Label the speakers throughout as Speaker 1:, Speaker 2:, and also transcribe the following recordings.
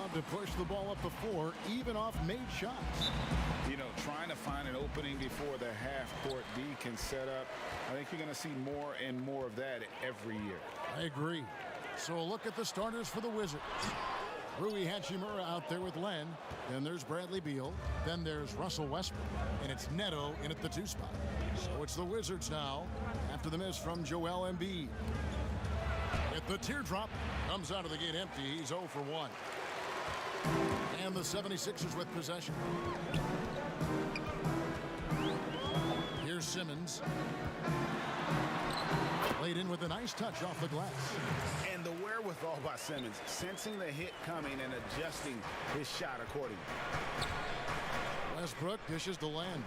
Speaker 1: allowed to push the ball up the floor, even off made shots.
Speaker 2: You know, trying to find an opening before the half-court D can set up. I think you're going to see more and more of that every year.
Speaker 1: I agree. So a look at the starters for the Wizards. Rui Hachimura out there with Len. Then there's Bradley Beal. Then there's Russell Westbrook. And it's Neto in at the 2 spot. So it's the Wizards now after the miss from Joel Embiid. At the teardrop, comes out of the gate empty. He's 0 for 1. And the 76ers with possession. Here's Simmons. Laid in with a nice touch off the glass.
Speaker 2: And the wherewithal by Simmons, sensing the hit coming and adjusting his shot accordingly.
Speaker 1: Westbrook dishes to Land.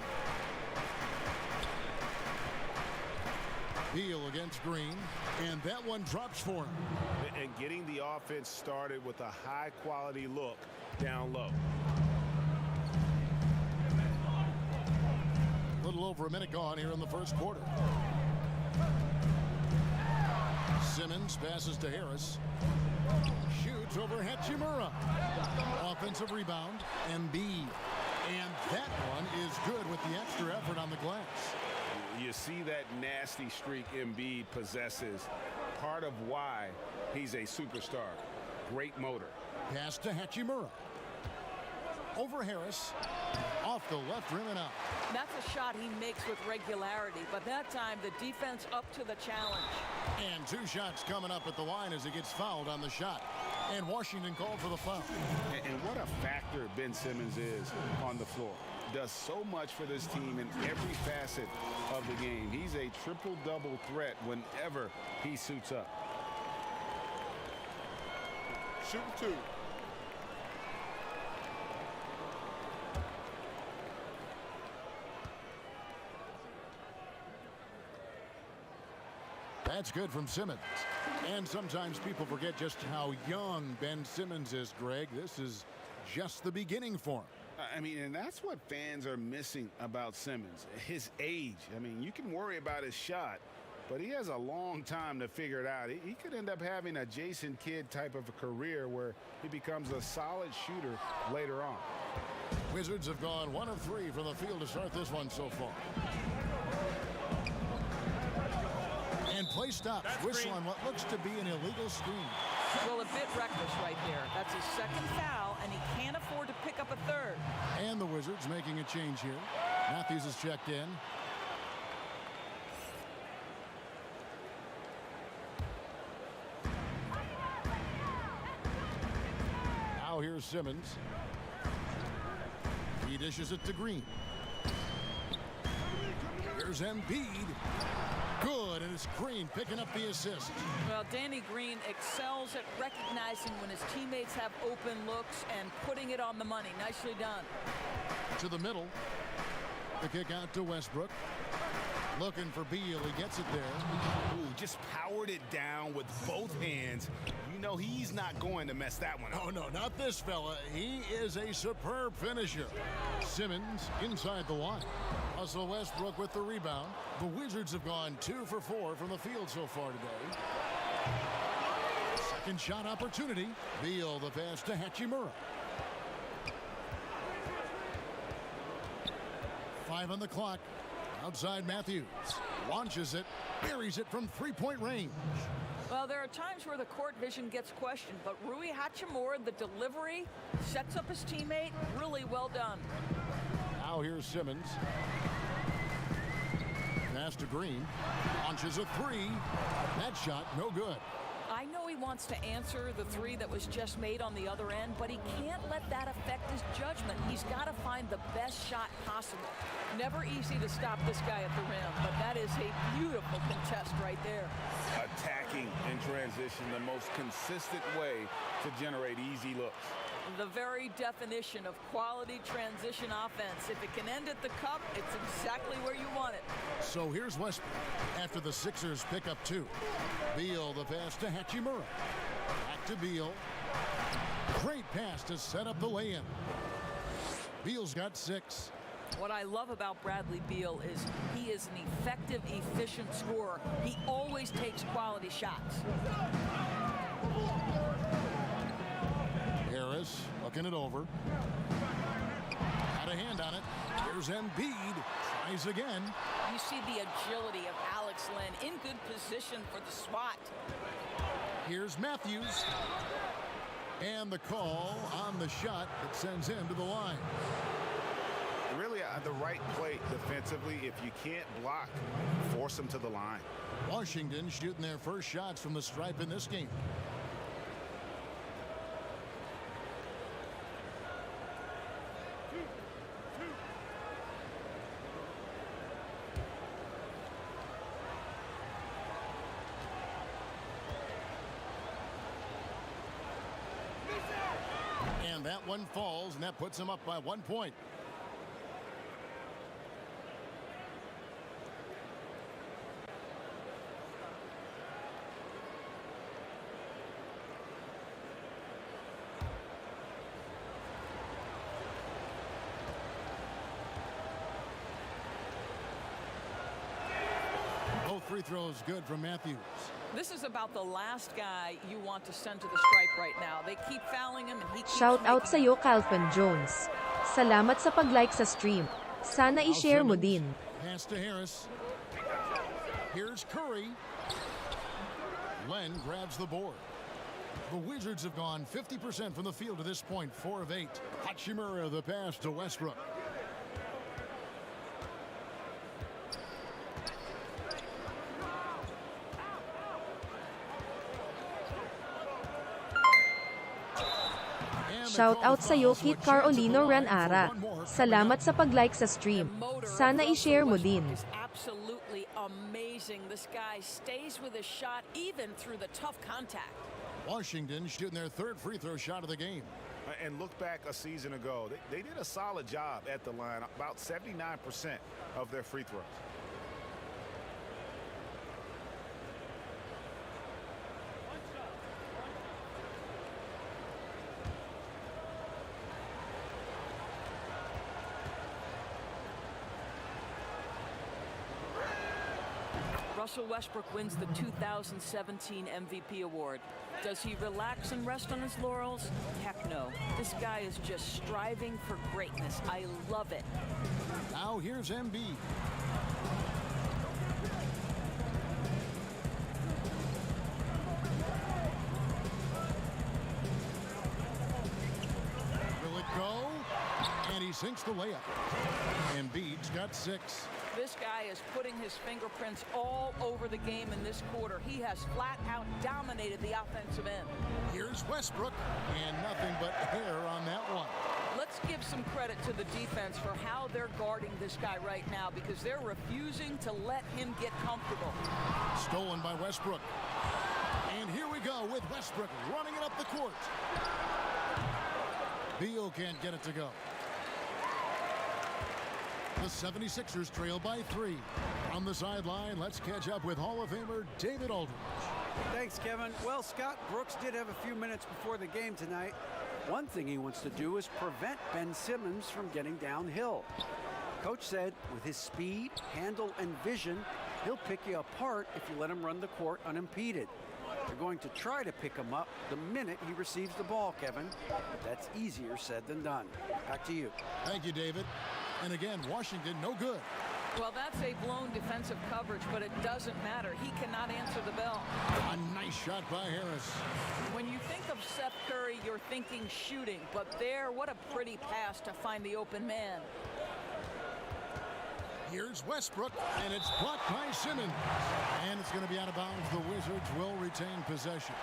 Speaker 1: Beal against Green, and that one drops for him.
Speaker 2: And getting the offense started with a high-quality look down low.
Speaker 1: A little over a minute gone here in the first quarter. Simmons passes to Harris. Shoots over Hachimura. Offensive rebound, Embiid. And that one is good with the extra effort on the glass.
Speaker 2: You see that nasty streak Embiid possesses. Part of why he's a superstar. Great motor.
Speaker 1: Pass to Hachimura. Over Harris. Off the left rim and out.
Speaker 3: That's a shot he makes with regularity, but that time the defense up to the challenge.
Speaker 1: And 2 shots coming up at the line as he gets fouled on the shot. And Washington called for the foul.
Speaker 2: And what a factor Ben Simmons is on the floor. Does so much for this team in every facet of the game. He's a triple-double threat whenever he suits up.
Speaker 4: Shoot 2.
Speaker 1: That's good from Simmons. And sometimes people forget just how young Ben Simmons is, Greg. This is just the beginning for him.
Speaker 2: I mean, and that's what fans are missing about Simmons, his age. I mean, you can worry about his shot, but he has a long time to figure it out. He could end up having a Jason Kidd type of a career where he becomes a solid shooter later on.
Speaker 1: Wizards have gone 1 of 3 from the field to start this one so far. And play stops. Whistle on what looks to be an illegal screen.
Speaker 3: Well, a bit reckless right there. That's his 2nd foul, and he can't afford to pick up a 3rd.
Speaker 1: And the Wizards making a change here. Matthews is checked in. Now here's Simmons. He dishes it to Green. Here's Embiid. Good, and it's Green picking up the assist.
Speaker 3: Well, Danny Green excels at recognizing when his teammates have open looks and putting it on the money. Nicely done.
Speaker 1: To the middle. The kick out to Westbrook. Looking for Beal. He gets it there.
Speaker 2: Ooh, just powered it down with both hands. You know he's not going to mess that one up.
Speaker 1: Oh, no, not this fella. He is a superb finisher. Simmons inside the line. Russell Westbrook with the rebound. The Wizards have gone 2 for 4 from the field so far today. Second shot opportunity. Beal the pass to Hachimura. 5 on the clock. Outside Matthews. Launches it. Buries it from 3-point range.
Speaker 3: Well, there are times where the court vision gets questioned, but Rui Hachimura, the delivery, sets up his teammate. Really well done.
Speaker 1: Now here's Simmons. Pass to Green. Launches a 3. That shot no good.
Speaker 3: I know he wants to answer the 3 that was just made on the other end, but he can't let that affect his judgment. He's got to find the best shot possible. Never easy to stop this guy at the rim, but that is a beautiful contest right there.
Speaker 2: Attacking in transition, the most consistent way to generate easy looks.
Speaker 3: The very definition of quality transition offense. If it can end at the cup, it's exactly where you want it.
Speaker 1: So here's Westbrook after the Sixers pick up 2. Beal the pass to Hachimura. Back to Beal. Great pass to set up the lay-in. Beal's got 6.
Speaker 3: What I love about Bradley Beal is he is an effective, efficient scorer. He always takes quality shots.
Speaker 1: Harris looking it over. Had a hand on it. Here's Embiid. Tries again.
Speaker 3: You see the agility of Alex Len in good position for the swat.
Speaker 1: Here's Matthews. And the call on the shot that sends him to the line.
Speaker 2: Really the right play defensively. If you can't block, force them to the line.
Speaker 1: Washington shooting their first shots from the stripe in this game. And that one falls, and that puts them up by 1 point. Both free throws good from Matthews.
Speaker 3: This is about the last guy you want to send to the stripe right now. They keep fouling him and he keeps
Speaker 4: Shout out
Speaker 3: making
Speaker 4: sa'yo, Calvin Jones. Salamat sa pag-like sa stream. Sana i-share mo din.
Speaker 1: Pass to Harris. Here's Curry. Len grabs the board. The Wizards have gone 50% from the field to this point, 4 of 8. Hachimura the pass to Westbrook.
Speaker 4: Shout out sa'yo, Kit Carolino Ranara. Salamat sa pag-like sa stream. Sana i-share mo din.
Speaker 3: Absolutely amazing. This guy stays with his shot even through the tough contact.
Speaker 1: Washington shooting their third free throw shot of the game.
Speaker 2: And look back a season ago. They did a solid job at the line, about 79% of their free throws.
Speaker 3: Russell Westbrook wins the 2017 MVP award. Does he relax and rest on his laurels? Heck no. This guy is just striving for greatness. I love it.
Speaker 1: Now here's Embiid. Will it go? And he sinks the layup. Embiid's got 6.
Speaker 3: This guy is putting his fingerprints all over the game in this quarter. He has flat out dominated the offensive end.
Speaker 1: Here's Westbrook, and nothing but hair on that one.
Speaker 3: Let's give some credit to the defense for how they're guarding this guy right now because they're refusing to let him get comfortable.
Speaker 1: Stolen by Westbrook. And here we go with Westbrook running it up the court. Beal can't get it to go. The 76ers trail by 3. On the sideline, let's catch up with Hall of Famer David Aldridge.
Speaker 5: Thanks, Kevin. Well, Scott Brooks did have a few minutes before the game tonight. One thing he wants to do is prevent Ben Simmons from getting downhill. Coach said with his speed, handle, and vision, he'll pick you apart if you let him run the court unimpeded. They're going to try to pick him up the minute he receives the ball, Kevin. But that's easier said than done. Back to you.
Speaker 1: Thank you, David. And again, Washington no good.
Speaker 3: Well, that's a blown defensive coverage, but it doesn't matter. He cannot answer the bell.
Speaker 1: A nice shot by Harris.
Speaker 3: When you think of Seth Curry, you're thinking shooting, but there, what a pretty pass to find the open man.
Speaker 1: Here's Westbrook, and it's blocked by Simmons. And it's going to be out of bounds. The Wizards will retain possession.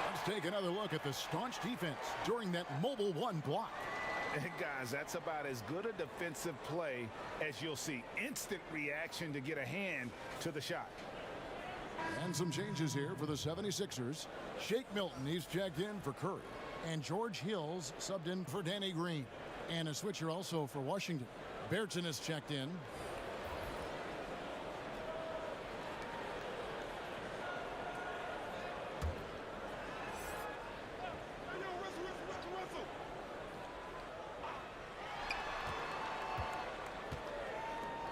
Speaker 1: Let's take another look at the staunch defense during that mobile 1 block.
Speaker 2: Guys, that's about as good a defensive play as you'll see. Instant reaction to get a hand to the shot.
Speaker 1: And some changes here for the 76ers. Shake Milton, he's checked in for Curry. And George Hills subbed in for Danny Green. And a switcher also for Washington. Berton is checked in.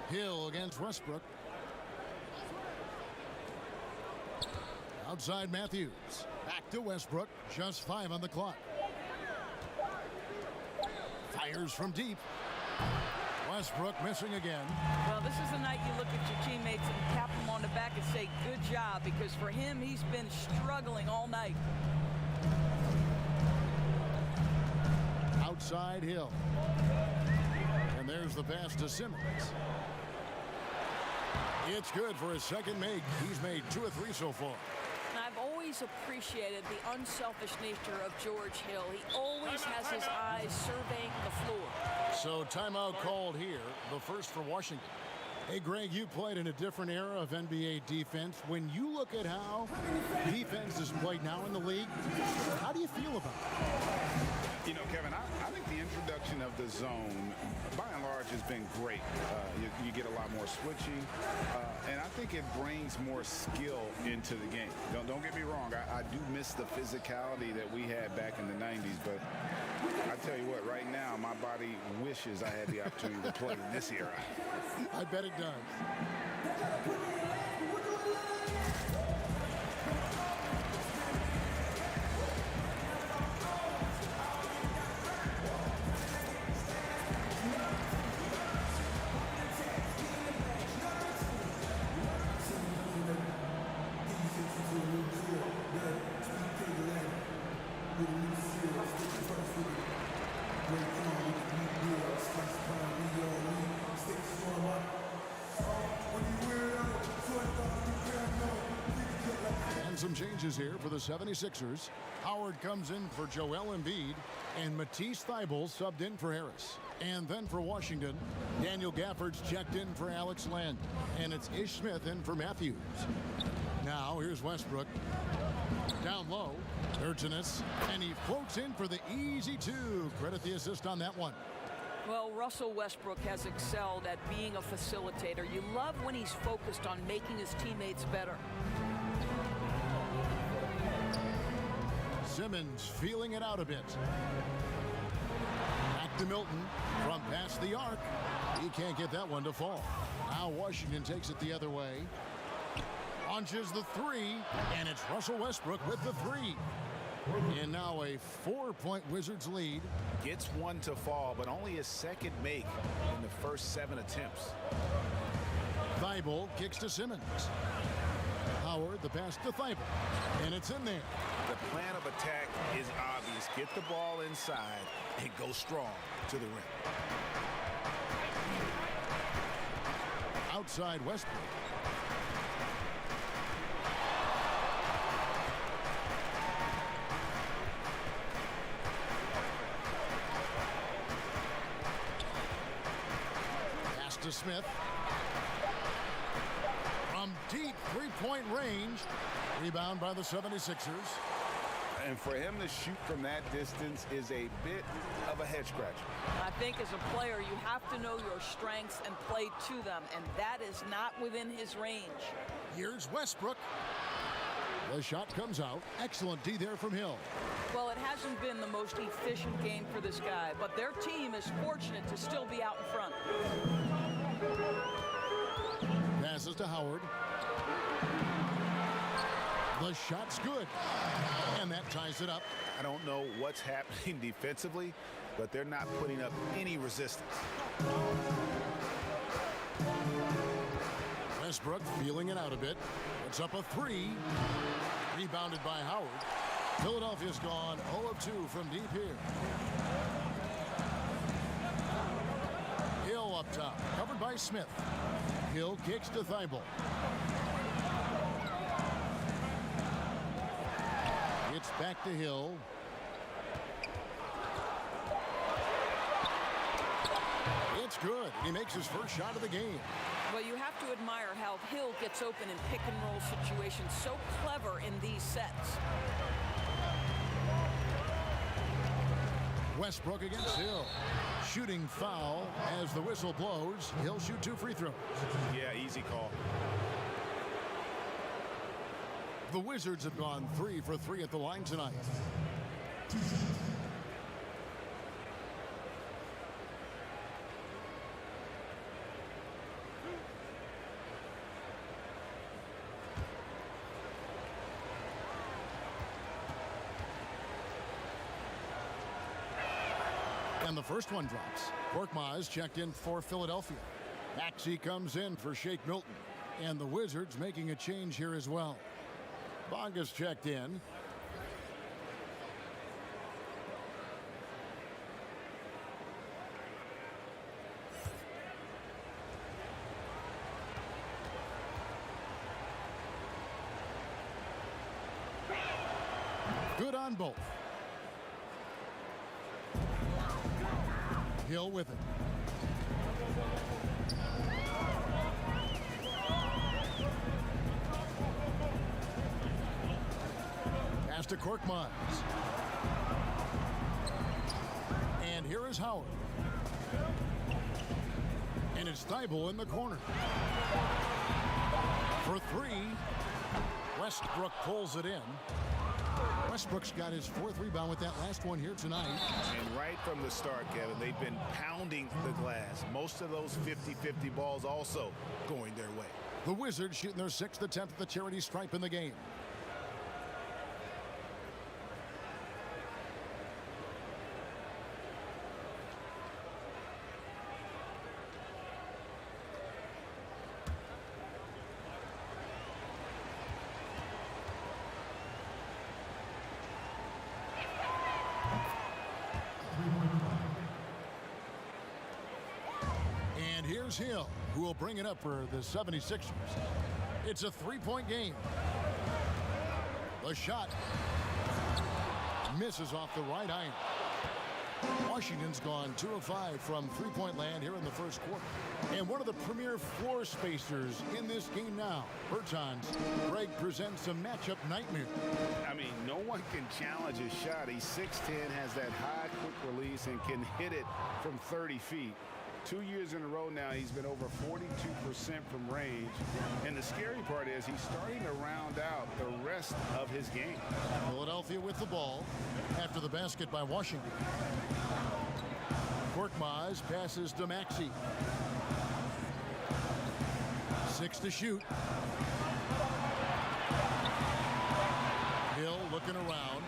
Speaker 1: Hill against Westbrook. Outside Matthews. Back to Westbrook. Just 5 on the clock. Fires from deep. Westbrook missing again.
Speaker 3: Well, this is the night you look at your teammates and tap them on the back and say, good job, because for him, he's been struggling all night.
Speaker 1: Outside Hill. And there's the pass to Simmons. It's good for his second make. He's made 2 of 3 so far.
Speaker 3: And I've always appreciated the unselfish nature of George Hill. He always has his eyes surveying the floor.
Speaker 1: So timeout called here, the first for Washington. Hey, Greg, you played in a different era of NBA defense. When you look at how defense is played now in the league, how do you feel about it?
Speaker 2: You know, Kevin, I think the introduction of the zone, by and large, has been great. You get a lot more switching, and I think it brings more skill into the game. Don't get me wrong. I do miss the physicality that we had back in the 90s, but I tell you what, right now, my body wishes I had the opportunity to play in this era.
Speaker 1: I bet it does. And some changes here for the 76ers. Howard comes in for Joel Embiid, and Matisse Thybulle subbed in for Harris. And then for Washington, Daniel Gafford's checked in for Alex Len, and it's Ish Smith in for Matthews. Now here's Westbrook. Down low, Urginus, and he floats in for the easy 2. Credit the assist on that one.
Speaker 3: Well, Russell Westbrook has excelled at being a facilitator. You love when he's focused on making his teammates better.
Speaker 1: Simmons feeling it out a bit. Back to Milton from past the arc. He can't get that one to fall. Now Washington takes it the other way. Launches the 3, and it's Russell Westbrook with the 3. And now a 4-point Wizards lead.
Speaker 2: Gets one to fall, but only his second make in the first 7 attempts.
Speaker 1: Thybulle kicks to Simmons. Howard, the pass to Thybulle, and it's in there.
Speaker 2: The plan of attack is obvious. Get the ball inside and go strong to the rim.
Speaker 1: Outside Westbrook. Pass to Smith. From deep 3-point range. Rebound by the 76ers.
Speaker 2: And for him to shoot from that distance is a bit of a head scratcher.
Speaker 3: I think as a player, you have to know your strengths and play to them, and that is not within his range.
Speaker 1: Here's Westbrook. The shot comes out. Excellent D there from Hill.
Speaker 3: Well, it hasn't been the most efficient game for this guy, but their team is fortunate to still be out in front.
Speaker 1: Passes to Howard. The shot's good, and that ties it up.
Speaker 2: I don't know what's happening defensively, but they're not putting up any resistance.
Speaker 1: Westbrook feeling it out a bit. It's up a 3. Rebounded by Howard. Philadelphia's gone 0 of 2 from deep here. Hill up top, covered by Smith. Hill kicks to Thybulle. It's back to Hill. It's good. He makes his first shot of the game.
Speaker 3: Well, you have to admire how Hill gets open in pick-and-roll situations. So clever in these sets.
Speaker 1: Westbrook against Hill. Shooting foul as the whistle blows. He'll shoot 2 free throws.
Speaker 2: Yeah, easy call.
Speaker 1: The Wizards have gone 3 for 3 at the line tonight. And the first one drops. Korkmaz checked in for Philadelphia. Maxey comes in for Shake Milton. And the Wizards making a change here as well. Bogus checked in. Good on both. Hill with it. Pass to Korkmaz. And here is Howard. And it's Thibault in the corner. For three. Westbrook pulls it in. Westbrook's got his fourth rebound with that last one here tonight.
Speaker 2: And right from the start, Kevin, they've been pounding the glass. Most of those 50-50 balls also going their way.
Speaker 1: The Wizards shooting their sixth attempt at the charity stripe in the game. And here's Hill, who will bring it up for the 76ers. It's a three-point game. The shot misses off the right iron. Washington's gone 2 of 5 from three-point land here in the first quarter. And one of the premier floor spacers in this game now, Bertans. Greg presents a matchup nightmare.
Speaker 2: I mean, no one can challenge his shot. He's 6'10", has that high quick release, and can hit it from 30 feet. 2 years in a row now, he's been over 42% from range. And the scary part is he's starting to round out the rest of his game.
Speaker 1: Philadelphia with the ball after the basket by Washington. Korkmaz passes to Maxey. 6 to shoot. Hill looking around.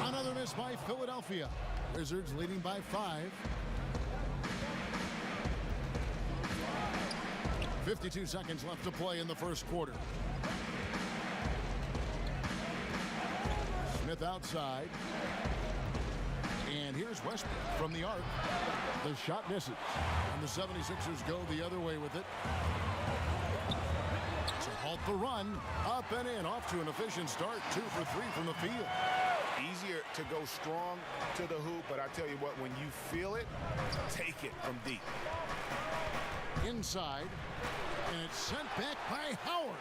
Speaker 1: Another miss by Philadelphia. Wizards leading by 5. 52 seconds left to play in the first quarter. Smith outside. And here's Westbrook from the arc. The shot misses. And the 76ers go the other way with it. To halt the run. Up and in. Off to an efficient start. 2 for 3 from the field.
Speaker 2: Easier to go strong to the hoop, but I tell you what, when you feel it, take it from deep.
Speaker 1: Inside. And it's sent back by Howard.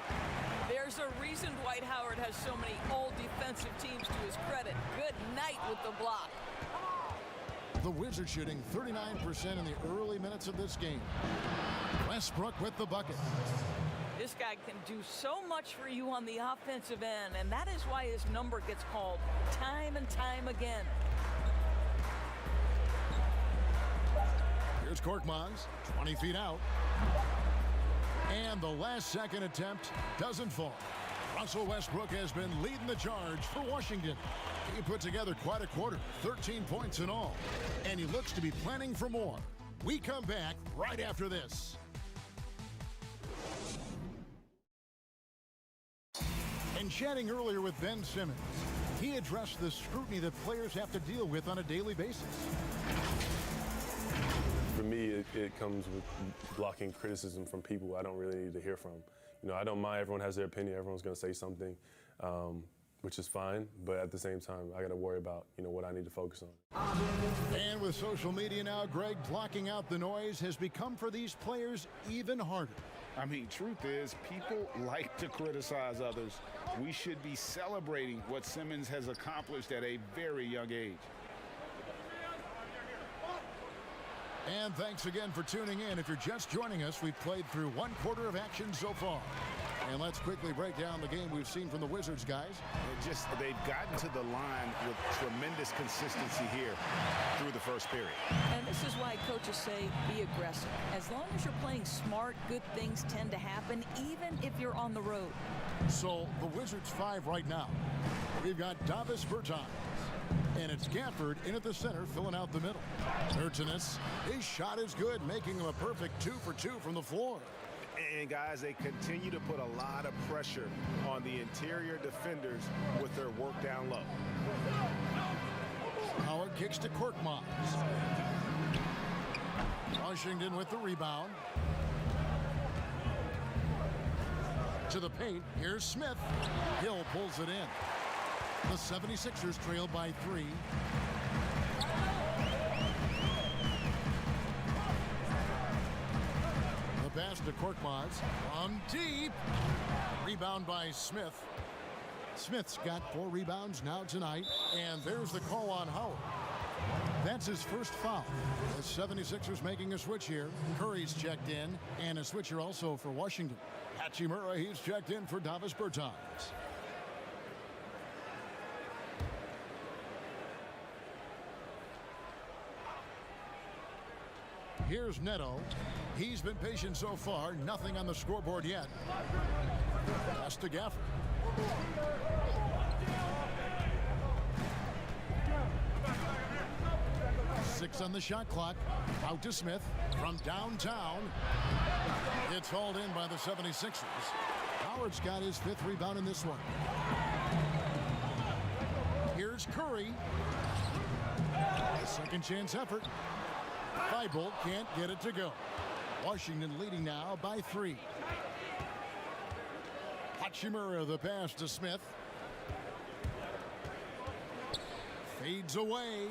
Speaker 3: There's a reason Dwight Howard has so many old defensive teams to his credit. Good night with the block.
Speaker 1: The Wizards shooting 39% in the early minutes of this game. Westbrook with the bucket.
Speaker 3: This guy can do so much for you on the offensive end, and that is why his number gets called time and time again.
Speaker 1: Here's Korkmaz, 20 feet out. And the last second attempt doesn't fall. Russell Westbrook has been leading the charge for Washington. He put together quite a quarter, 13 points in all. And he looks to be planning for more. We come back right after this. And chatting earlier with Ben Simmons, he addressed the scrutiny that players have to deal with on a daily basis.
Speaker 6: For me, it comes with blocking criticism from people I don't really need to hear from. You know, I don't mind. Everyone has their opinion. Everyone's going to say something, which is fine. But at the same time, I got to worry about, you know, what I need to focus on.
Speaker 1: And with social media now, Greg, blocking out the noise has become for these players even harder.
Speaker 2: I mean, truth is, people like to criticize others. We should be celebrating what Simmons has accomplished at a very young age.
Speaker 1: And thanks again for tuning in. If you're just joining us, we've played through one quarter of action so far. And let's quickly break down the game we've seen from the Wizards, guys.
Speaker 2: They've gotten to the line with tremendous consistency here through the first period.
Speaker 3: And this is why coaches say be aggressive. As long as you're playing smart, good things tend to happen, even if you're on the road.
Speaker 1: So the Wizards 5 right now. We've got Davis Bertans, And it's Gafford in at the center, filling out the middle. Urtanis, his shot is good, making him a perfect 2 for 2 from the floor.
Speaker 2: And guys, they continue to put a lot of pressure on the interior defenders with their work down low.
Speaker 1: Howard kicks to Korkmaz. Washington with the rebound. To the paint, here's Smith. Hill pulls it in. The 76ers trail by 3. The pass to Korkmaz from deep. Rebound by Smith. Smith's got 4 rebounds now tonight, and there's the call on Howard. That's his first foul. The 76ers making a switch here. Curry's checked in, and a switcher also for Washington. Hachimura, he's checked in for Davis Bertans. Here's Neto. He's been patient so far. Nothing on the scoreboard yet. Pass to Gafford. 6 on the shot clock. Out to Smith from downtown. It's hauled in by the 76ers. Howard's got his 5th rebound in this one. Here's Curry. A second chance effort. Thibault can't get it to go. Washington leading now by 3. Hachimura the pass to Smith. Fades away.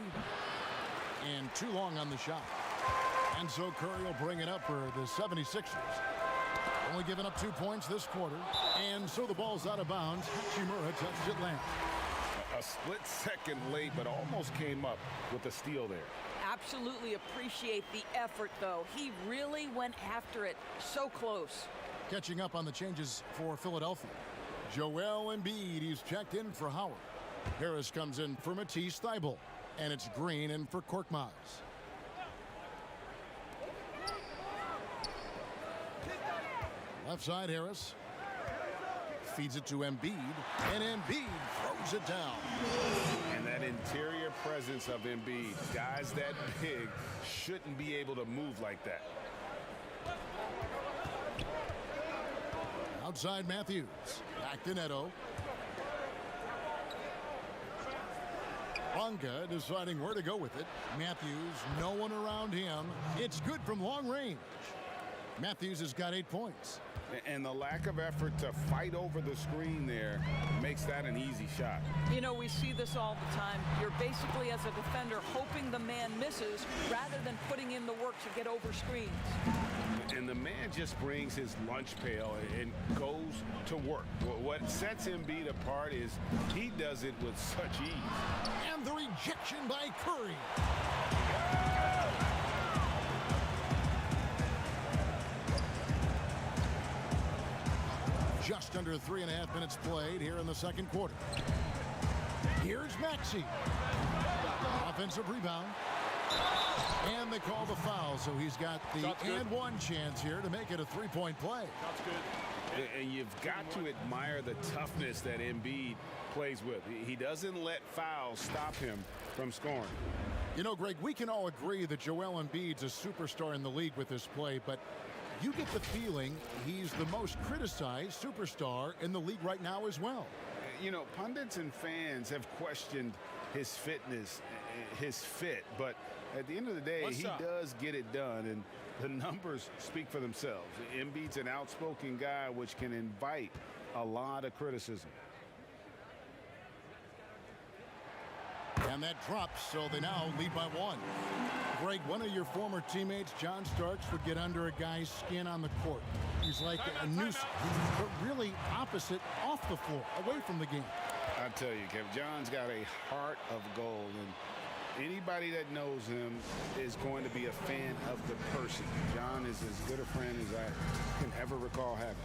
Speaker 1: And too long on the shot. And so Curry will bring it up for the 76ers. Only giving up 2 points this quarter. And so the ball's out of bounds. Hachimura touched it last.
Speaker 2: A split second late, but almost came up with a steal there.
Speaker 3: Absolutely appreciate the effort, though. He really went after it. So close.
Speaker 1: Catching up on the changes for Philadelphia. Joel Embiid, he's checked in for Howard. Harris comes in for Matisse Thybulle. And it's Green in for Korkmaz. Left side, Harris. Feeds it to Embiid. And Embiid throws it down.
Speaker 2: And that interior presence of Embiid, guys that big shouldn't be able to move like that.
Speaker 1: Outside Matthews. Back to Neto. Bonga deciding where to go with it. Matthews, no one around him. It's good from long range. Matthews has got 8 points.
Speaker 2: And the lack of effort to fight over the screen there makes that an easy shot.
Speaker 3: You know, we see this all the time. You're basically, as a defender, hoping the man misses rather than putting in the work to get over screens.
Speaker 2: And the man just brings his lunch pail and goes to work. What sets Embiid apart is he does it with such ease.
Speaker 1: And the rejection by Curry. Just under 3.5 minutes played here in the second quarter. Here's Maxey. Offensive rebound. And they call the foul, so he's got the and one chance here to make it a 3-point play.
Speaker 2: That's good. And you've got to admire the toughness that Embiid plays with. He doesn't let fouls stop him from scoring.
Speaker 1: You know, Greg, we can all agree that Joel Embiid's a superstar in the league with this play, but you get the feeling he's the most criticized superstar in the league right now as well.
Speaker 2: You know, pundits and fans have questioned his fitness, his fit, but at the end of the day, he does get it done, and the numbers speak for themselves. Embiid's an outspoken guy, which can invite a lot of criticism.
Speaker 1: And that drops, so they now lead by 1. Greg, one of your former teammates, John Starks, would get under a guy's skin on the court. He's like a nuisance, but really opposite off the floor, away from the game.
Speaker 2: I tell you, Kevin, John's got a heart of gold, and anybody that knows him is going to be a fan of the person. John is as good a friend as I can ever recall having.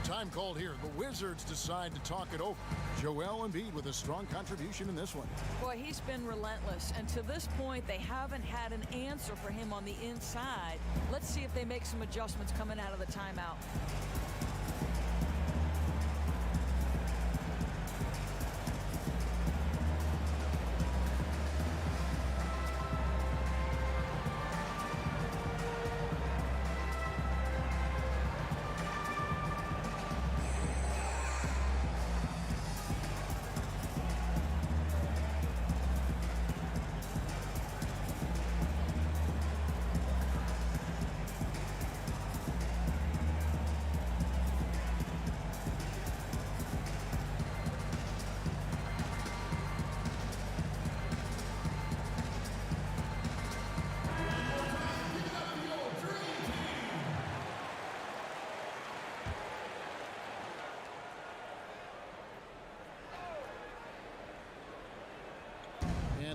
Speaker 1: Time called here. The Wizards decide to talk it over. Joel Embiid with a strong contribution in this one.
Speaker 3: Boy, he's been relentless, and to this point, they haven't had an answer for him on the inside. Let's see if they make some adjustments coming out of the timeout.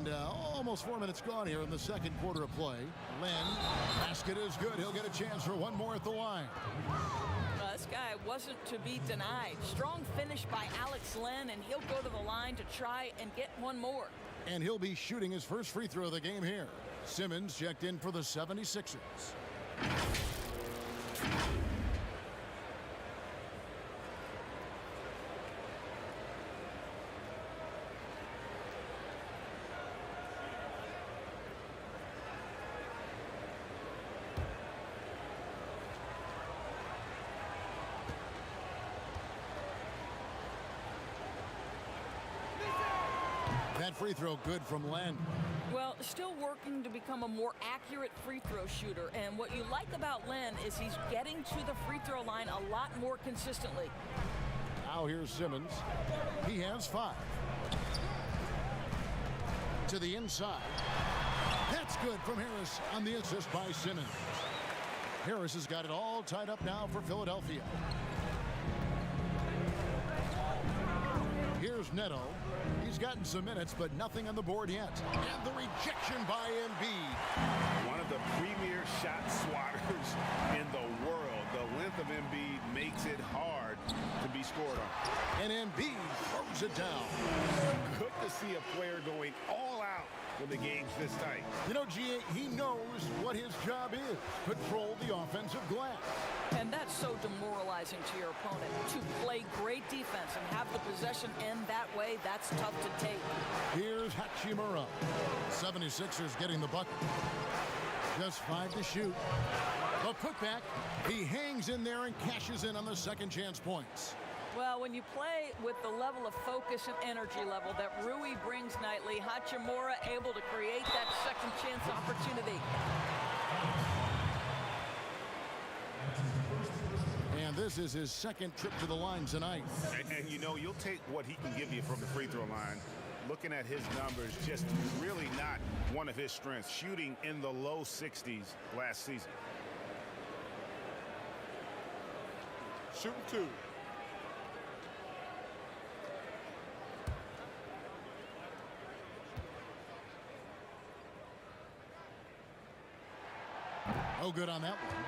Speaker 1: And almost 4 minutes gone here in the second quarter of play. Len, basket is good. He'll get a chance for one more at the line.
Speaker 3: This guy wasn't to be denied. Strong finish by Alex Len, and he'll go to the line to try and get one more.
Speaker 1: And he'll be shooting his first free throw of the game here. Simmons checked in for the 76ers. That free throw good from Len.
Speaker 3: Well, still working to become a more accurate free throw shooter. And what you like about Len is he's getting to the free throw line a lot more consistently.
Speaker 1: Now here's Simmons. He has 5. To the inside. That's good from Harris on the assist by Simmons. Harris has got it all tied up now for Philadelphia. Here's Neto. He's gotten some minutes, but nothing on the board yet. And the rejection by Embiid.
Speaker 2: One of the premier shot swatters in the world. The length of Embiid makes it hard to be scored on.
Speaker 1: And Embiid throws it down.
Speaker 2: Good to see a player going all out when the game's this tight.
Speaker 1: You know, G.A., he knows what his job is. Control the offensive glass.
Speaker 3: And that's so demoralizing to your opponent. To play great defense and have the possession end that way, that's tough to take.
Speaker 1: Here's Hachimura. 76ers getting the bucket. Just 5 to shoot. The putback. He hangs in there and cashes in on the second chance points.
Speaker 3: Well, when you play with the level of focus and energy level that Rui brings nightly, Hachimura able to create that second chance opportunity.
Speaker 1: And this is his second trip to the line tonight.
Speaker 2: And you know, you'll take what he can give you from the free throw line. Looking at his numbers, just really not one of his strengths. Shooting in the low 60s last season. Shooting 2.
Speaker 1: No good on that one.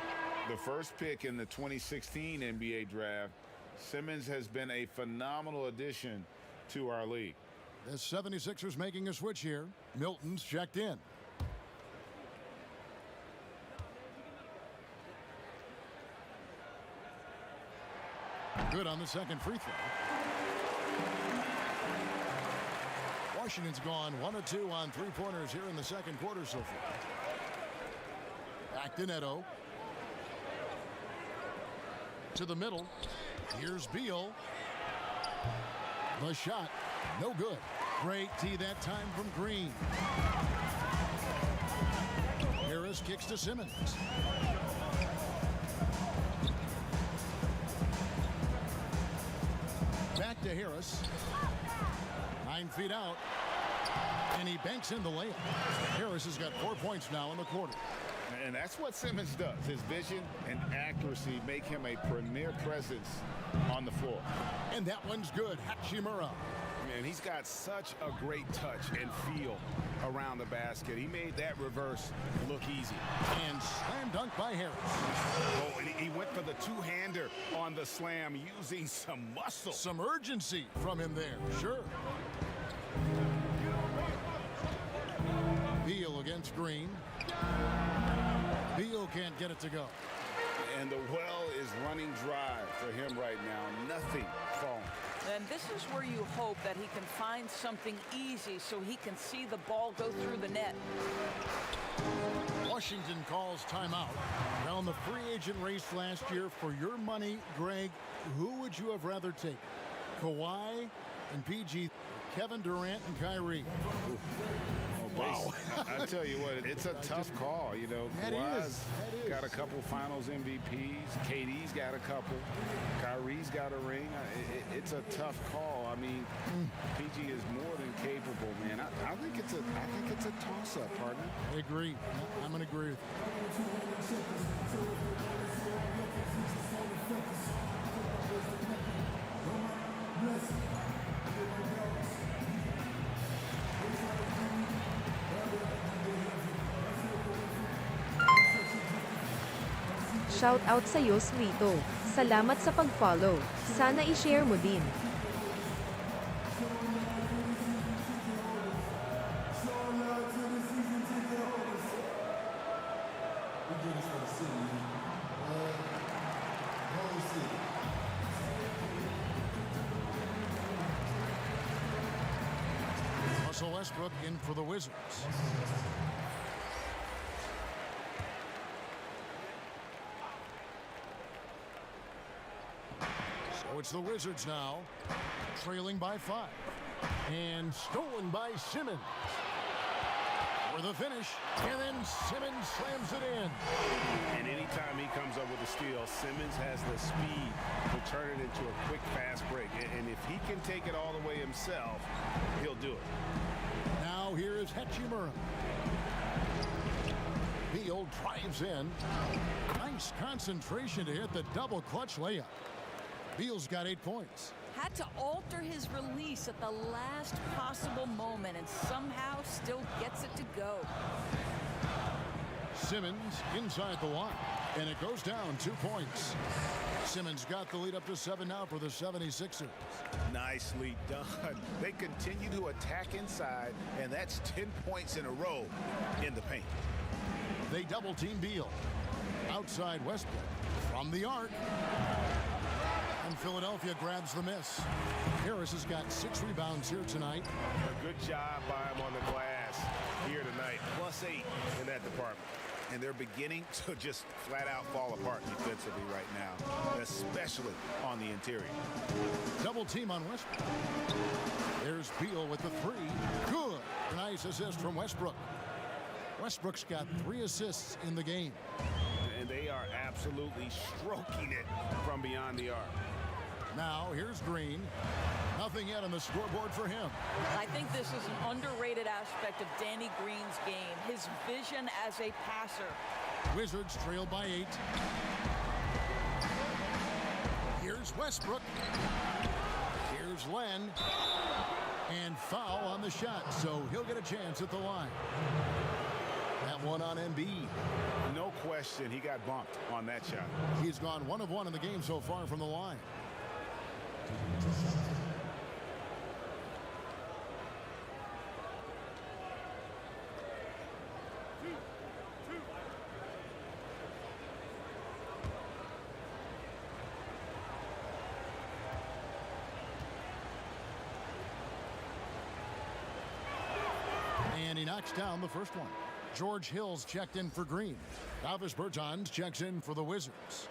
Speaker 2: The first pick in the 2016 NBA draft, Simmons has been a phenomenal addition to our league.
Speaker 1: The 76ers making a switch here. Milton's checked in. Good on the second free throw. Washington's gone 1 of 2 on 3-pointers here in the second quarter so far. Back to Neto. To the middle. Here's Beal. The shot. No good. Great tee that time from Green. Harris kicks to Simmons. Back to Harris. 9 feet out. And he banks in the layup. Harris has got 4 points now in the quarter.
Speaker 2: And that's what Simmons does. His vision and accuracy make him a premier presence on the floor.
Speaker 1: And that one's good. Hachimura.
Speaker 2: Man, he's got such a great touch and feel around the basket. He made that reverse look easy.
Speaker 1: And slam dunk by Harris.
Speaker 2: Oh, and he went for the two-hander on the slam using some muscle.
Speaker 1: Some urgency from him there. Sure. Beal against Green. Beal can't get it to go.
Speaker 2: And the well is running dry for him right now. Nothing falling.
Speaker 3: And this is where you hope that he can find something easy so he can see the ball go through the net.
Speaker 1: Washington calls timeout. Down the free agent race last year. For your money, Greg, who would you have rather taken? Kawhi and PG, Kevin Durant and Kyrie.
Speaker 2: Wow. I tell you what, it's a tough call. You know, Kawhi's got a couple finals MVPs. KD's got a couple. Kyrie's got a ring. It's a tough call. I mean, PG is more than capable, man. I think it's a toss-up, partner.
Speaker 1: I agree. I'm going to agree with you.
Speaker 4: Shout out sa'yo Smito. Salamat sa pag-follow. Sana i-share mo din.
Speaker 1: Russell Westbrook in for the Wizards. So it's the Wizards now, trailing by 5. And stolen by Simmons. For the finish, and then Simmons slams it in.
Speaker 2: And anytime he comes up with a steal, Simmons has the speed to turn it into a quick, fast break. And if he can take it all the way himself, he'll do it.
Speaker 1: Now here is Hachimura. Beal drives in. Nice concentration to hit the double clutch layup. Beal's got 8 points.
Speaker 3: Had to alter his release at the last possible moment and somehow still gets it to go.
Speaker 1: Simmons inside the line, and it goes down 2 points. Simmons got the lead up to 7 now for the 76ers.
Speaker 2: Nicely done. They continue to attack inside, and that's 10 points in a row in the paint.
Speaker 1: They double team Beal. Outside Westbrook from the arc. And Philadelphia grabs the miss. Harris has got 6 rebounds here tonight.
Speaker 2: A good job by him on the glass here tonight. +8 in that department. And they're beginning to just flat out fall apart defensively right now, especially on the interior.
Speaker 1: Double team on Westbrook. There's Beal with the 3. Good. Nice assist from Westbrook. Westbrook's got 3 assists in the game.
Speaker 2: And they are absolutely stroking it from beyond the arc.
Speaker 1: Now here's Green. Nothing yet on the scoreboard for him.
Speaker 3: I think this is an underrated aspect of Danny Green's game, his vision as a passer.
Speaker 1: Wizards trail by 8. Here's Westbrook. Here's Len. And foul on the shot, so he'll get a chance at the line. That one on Embiid.
Speaker 2: No question he got bumped on that shot.
Speaker 1: He's gone 1 of 1 in the game so far from the line. And he knocks down the first one. George Hill's checked in for Green. Davis Bertans checks in for the Wizards.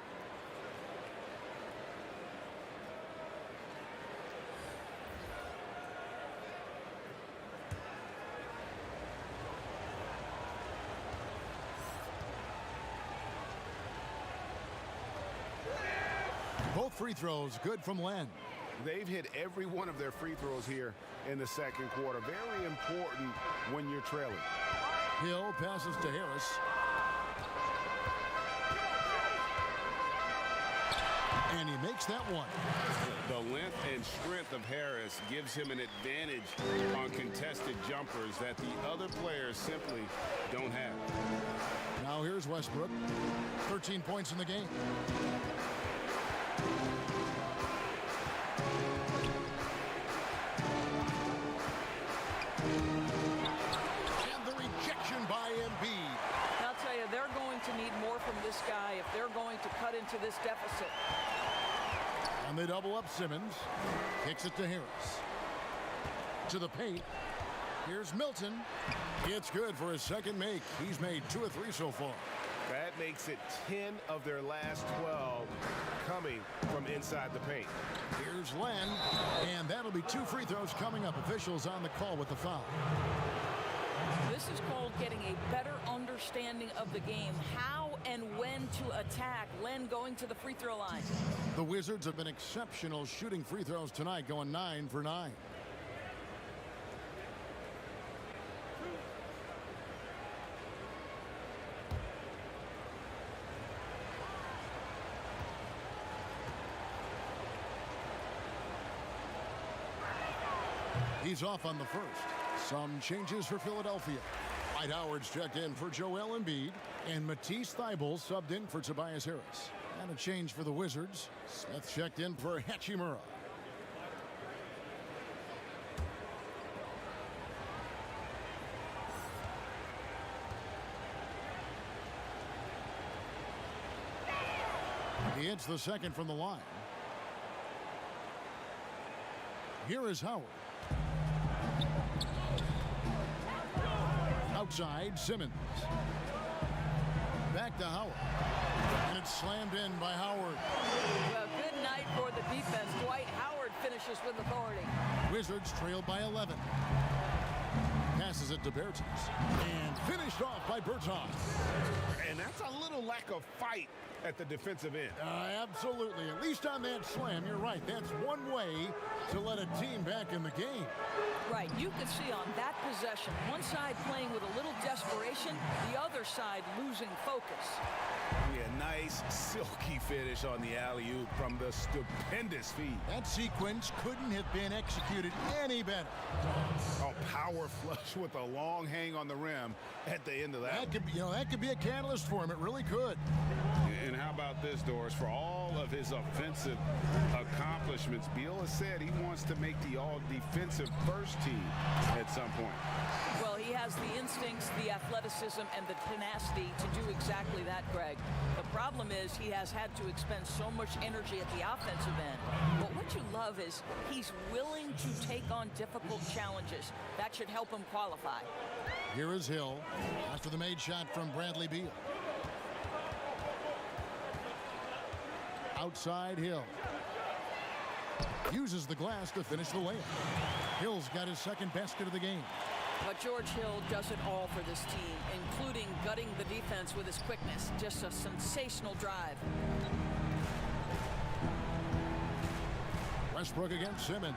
Speaker 1: Both free throws good from Len.
Speaker 2: They've hit every one of their free throws here in the second quarter. Very important when you're trailing.
Speaker 1: Hill passes to Harris. And he makes that one.
Speaker 2: The length and strength of Harris gives him an advantage on contested jumpers that the other players simply don't have.
Speaker 1: Now here's Westbrook. 13 points in the game.
Speaker 3: This guy if they're going to cut into this deficit.
Speaker 1: And they double up Simmons. Kicks it to Harris. To the paint. Here's Milton. It's good for his second make. He's made 2 of 3 so far.
Speaker 2: That makes it 10 of their last 12 coming from inside the paint.
Speaker 1: Here's Len. And that'll be 2 free throws coming up. Officials on the call with the foul.
Speaker 3: This is called getting a better understanding of the game. How and when to attack. Len going to the free throw line.
Speaker 1: The Wizards have been exceptional shooting free throws tonight, going 9 for 9. He's off on the first. Some changes for Philadelphia. Dwight Howard's checked in for Joel Embiid, and Matisse Thybulle subbed in for Tobias Harris. And a change for the Wizards. Smith checked in for Hachimura. He hits the second from the line. Here is Howard. Outside, Simmons. Back to Howard. And it's slammed in by Howard.
Speaker 3: Well, good night for the defense. Dwight Howard finishes with authority.
Speaker 1: Wizards trailed by 11. Passes it to Bertans. And finished off by Bertans.
Speaker 2: And that's a little lack of fight at the defensive end.
Speaker 1: Absolutely. At least on that slam, you're right. That's one way to let a team back in the game.
Speaker 3: Right. You could see on that possession, one side playing with a little desperation, the other side losing focus.
Speaker 2: Yeah, nice, silky finish on the alley-oop from the stupendous feed.
Speaker 1: That sequence couldn't have been executed any better.
Speaker 2: A power flush with a long hang on the rim at the end of that.
Speaker 1: That could be a catalyst for him. It really could.
Speaker 2: And how about this, Doris? For all of his offensive accomplishments, Beal has said he wants to make the all-defensive first team at some point.
Speaker 3: Well, he has the instincts, the athleticism, and the tenacity to do exactly that, Greg. The problem is he has had to expend so much energy at the offensive end. But what you love is he's willing to take on difficult challenges. That should help him qualify.
Speaker 1: Here is Hill after the made shot from Bradley Beal. Outside Hill. Uses the glass to finish the layup. Hill's got his second basket of the game.
Speaker 3: But George Hill does it all for this team, including gutting the defense with his quickness. Just a sensational drive.
Speaker 1: Westbrook against Simmons.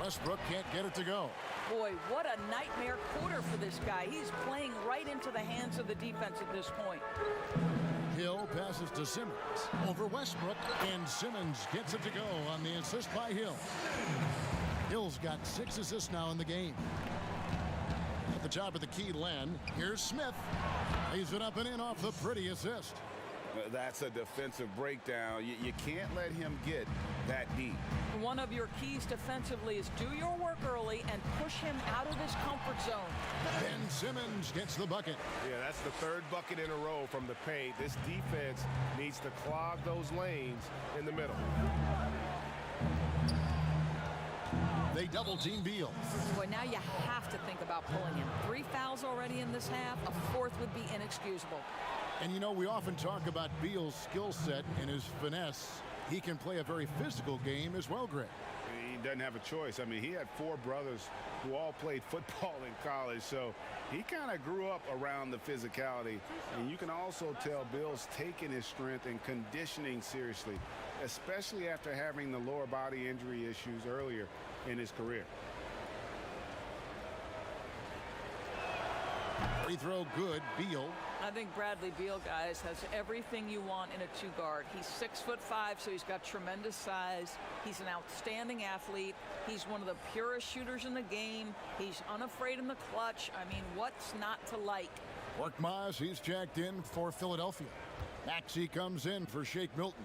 Speaker 1: Westbrook can't get it to go.
Speaker 3: Boy, what a nightmare quarter for this guy. He's playing right into the hands of the defense at this point.
Speaker 1: Hill passes to Simmons over Westbrook, and Simmons gets it to go on the assist by Hill. Hill's got 6 assists now in the game. At the top of the key, Len. Here's Smith. Lays it up and in off the pretty assist.
Speaker 2: That's a defensive breakdown. You can't let him get that deep.
Speaker 3: One of your keys defensively is do your work early and push him out of his comfort zone.
Speaker 1: Ben Simmons gets the bucket.
Speaker 2: Yeah, that's the third bucket in a row from the paint. This defense needs to clog those lanes in the middle.
Speaker 1: They double team Beal.
Speaker 3: Boy, now you have to think about pulling him. 3 fouls already in this half. A 4th would be inexcusable.
Speaker 1: And you know, we often talk about Beal's skill set and his finesse. He can play a very physical game as well, Greg.
Speaker 2: He doesn't have a choice. I mean, he had 4 brothers who all played football in college, so he kind of grew up around the physicality. And you can also tell Bill's taking his strength and conditioning seriously, especially after having the lower body injury issues earlier in his career.
Speaker 1: Free throw good, Beal.
Speaker 3: I think Bradley Beal, guys, has everything you want in a 2-guard. He's 6'5", so he's got tremendous size. He's an outstanding athlete. He's one of the purest shooters in the game. He's unafraid in the clutch. I mean, what's not to like?
Speaker 1: Korkmaz, he's checked in for Philadelphia. Maxey comes in for Shake Milton.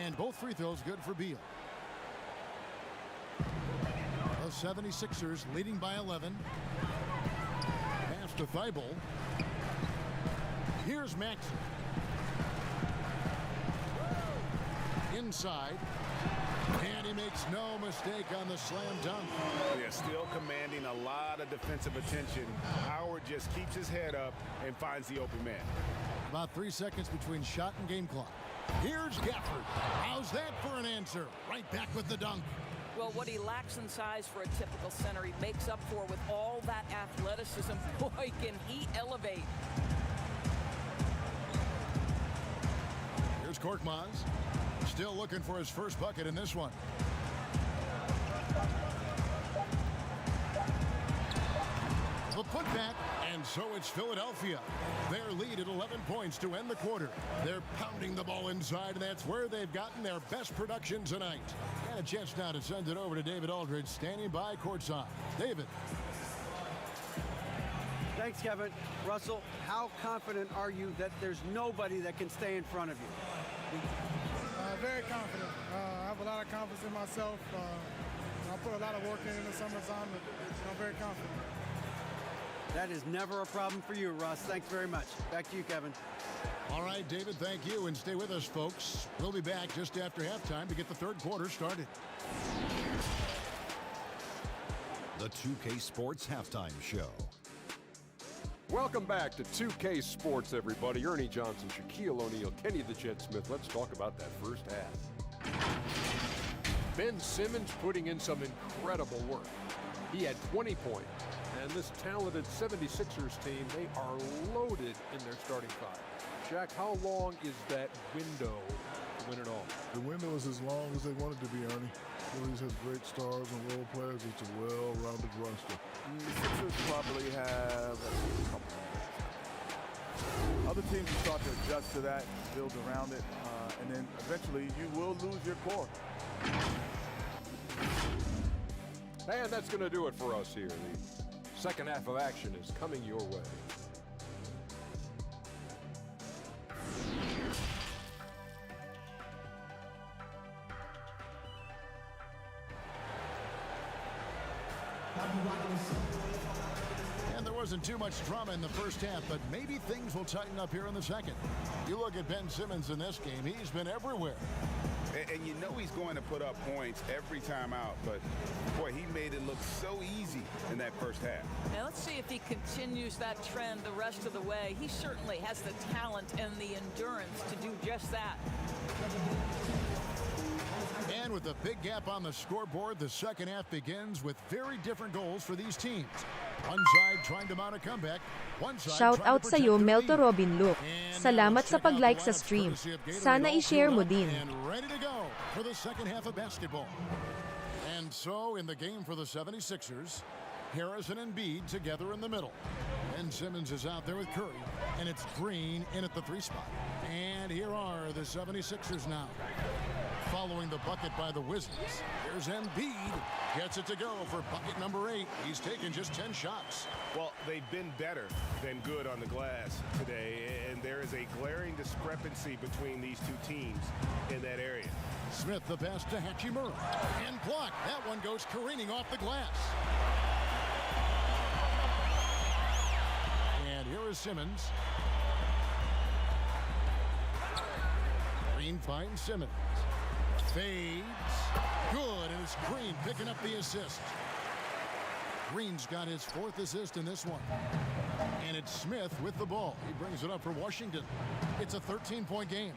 Speaker 1: And both free throws good for Beal. The 76ers leading by 11. Pass to Thybulle. Here's Maxey. Inside. And he makes no mistake on the slam dunk.
Speaker 2: Yeah, still commanding a lot of defensive attention. Howard just keeps his head up and finds the open man.
Speaker 1: About 3 seconds between shot and game clock. Here's Gafford. How's that for an answer? Right back with the dunk.
Speaker 3: Well, what he lacks in size for a typical center, he makes up for with all that athleticism. Boy, can he elevate.
Speaker 1: Here's Korkmaz. Still looking for his first bucket in this one. The putback, and so it's Philadelphia. Their lead at 11 points to end the quarter. They're pounding the ball inside, and that's where they've gotten their best production tonight. And a chance now to send it over to David Aldridge, standing by courtside. David.
Speaker 5: Thanks, Kevin. Russell, how confident are you that there's nobody that can stay in front of you?
Speaker 7: Very confident. I have a lot of confidence in myself. I put a lot of work in the summertime, and I'm very confident.
Speaker 5: That is never a problem for you, Russ. Thanks very much. Back to you, Kevin.
Speaker 1: All right, David, thank you, and stay with us, folks. We'll be back just after halftime to get the third quarter started.
Speaker 8: The 2K Sports Halftime Show.
Speaker 9: Welcome back to 2K Sports, everybody. Ernie Johnson, Shaquille O'Neal, Kenny the Jet Smith. Let's talk about that first half. Ben Simmons putting in some incredible work. He had 20 points. And this talented 76ers team, they are loaded in their starting five. Shaq, how long is that window to win it all?
Speaker 10: The window is as long as they want it to be, Ernie. Phillies has great stars and role players. It's a well-rounded roster.
Speaker 11: The Sixers probably have a couple. Other teams will start to adjust to that, build around it, and then eventually you will lose your core.
Speaker 9: And that's going to do it for us here. The second half of action is coming your way.
Speaker 1: And there wasn't too much drama in the first half, but maybe things will tighten up here in the second. You look at Ben Simmons in this game, he's been everywhere.
Speaker 2: And you know he's going to put up points every time out, but boy, he made it look so easy in that first half.
Speaker 3: Now let's see if he continues that trend the rest of the way. He certainly has the talent and the endurance to do just that.
Speaker 1: And with a big gap on the scoreboard, the second half begins with very different goals for these teams. One side trying to mount a comeback, one side
Speaker 4: Shout
Speaker 1: trying
Speaker 4: out
Speaker 1: to
Speaker 4: sa iyo,
Speaker 1: protect
Speaker 4: Melto
Speaker 1: the lead.
Speaker 4: Robin Luke.
Speaker 1: And
Speaker 4: Salamat
Speaker 1: let's
Speaker 4: sa
Speaker 1: check out
Speaker 4: pag-like
Speaker 1: the
Speaker 4: sa
Speaker 1: lineups
Speaker 4: stream.
Speaker 1: courtesy of Gatorade
Speaker 4: Sana
Speaker 1: all
Speaker 4: i-share mo
Speaker 1: queued up
Speaker 4: din.
Speaker 1: And ready to go for the second half of basketball. And so in the game for the 76ers, Harrison and Embiid together in the middle. And Simmons is out there with Curry. And it's Green in at the 3 spot. And here are the 76ers now. Following the bucket by the Wizards, here's Embiid. Gets it to go for bucket number 8. He's taken just 10 shots.
Speaker 2: Well, they've been better than good on the glass today, and there is a glaring discrepancy between these two teams in that area.
Speaker 1: Smith the pass to Hachimura. And blocked. That one goes careening off the glass. And here is Simmons. Green finds Simmons. Fades. Good, and it's Green picking up the assist. Green's got his 4th assist in this one. And it's Smith with the ball. He brings it up for Washington. It's a 13-point game.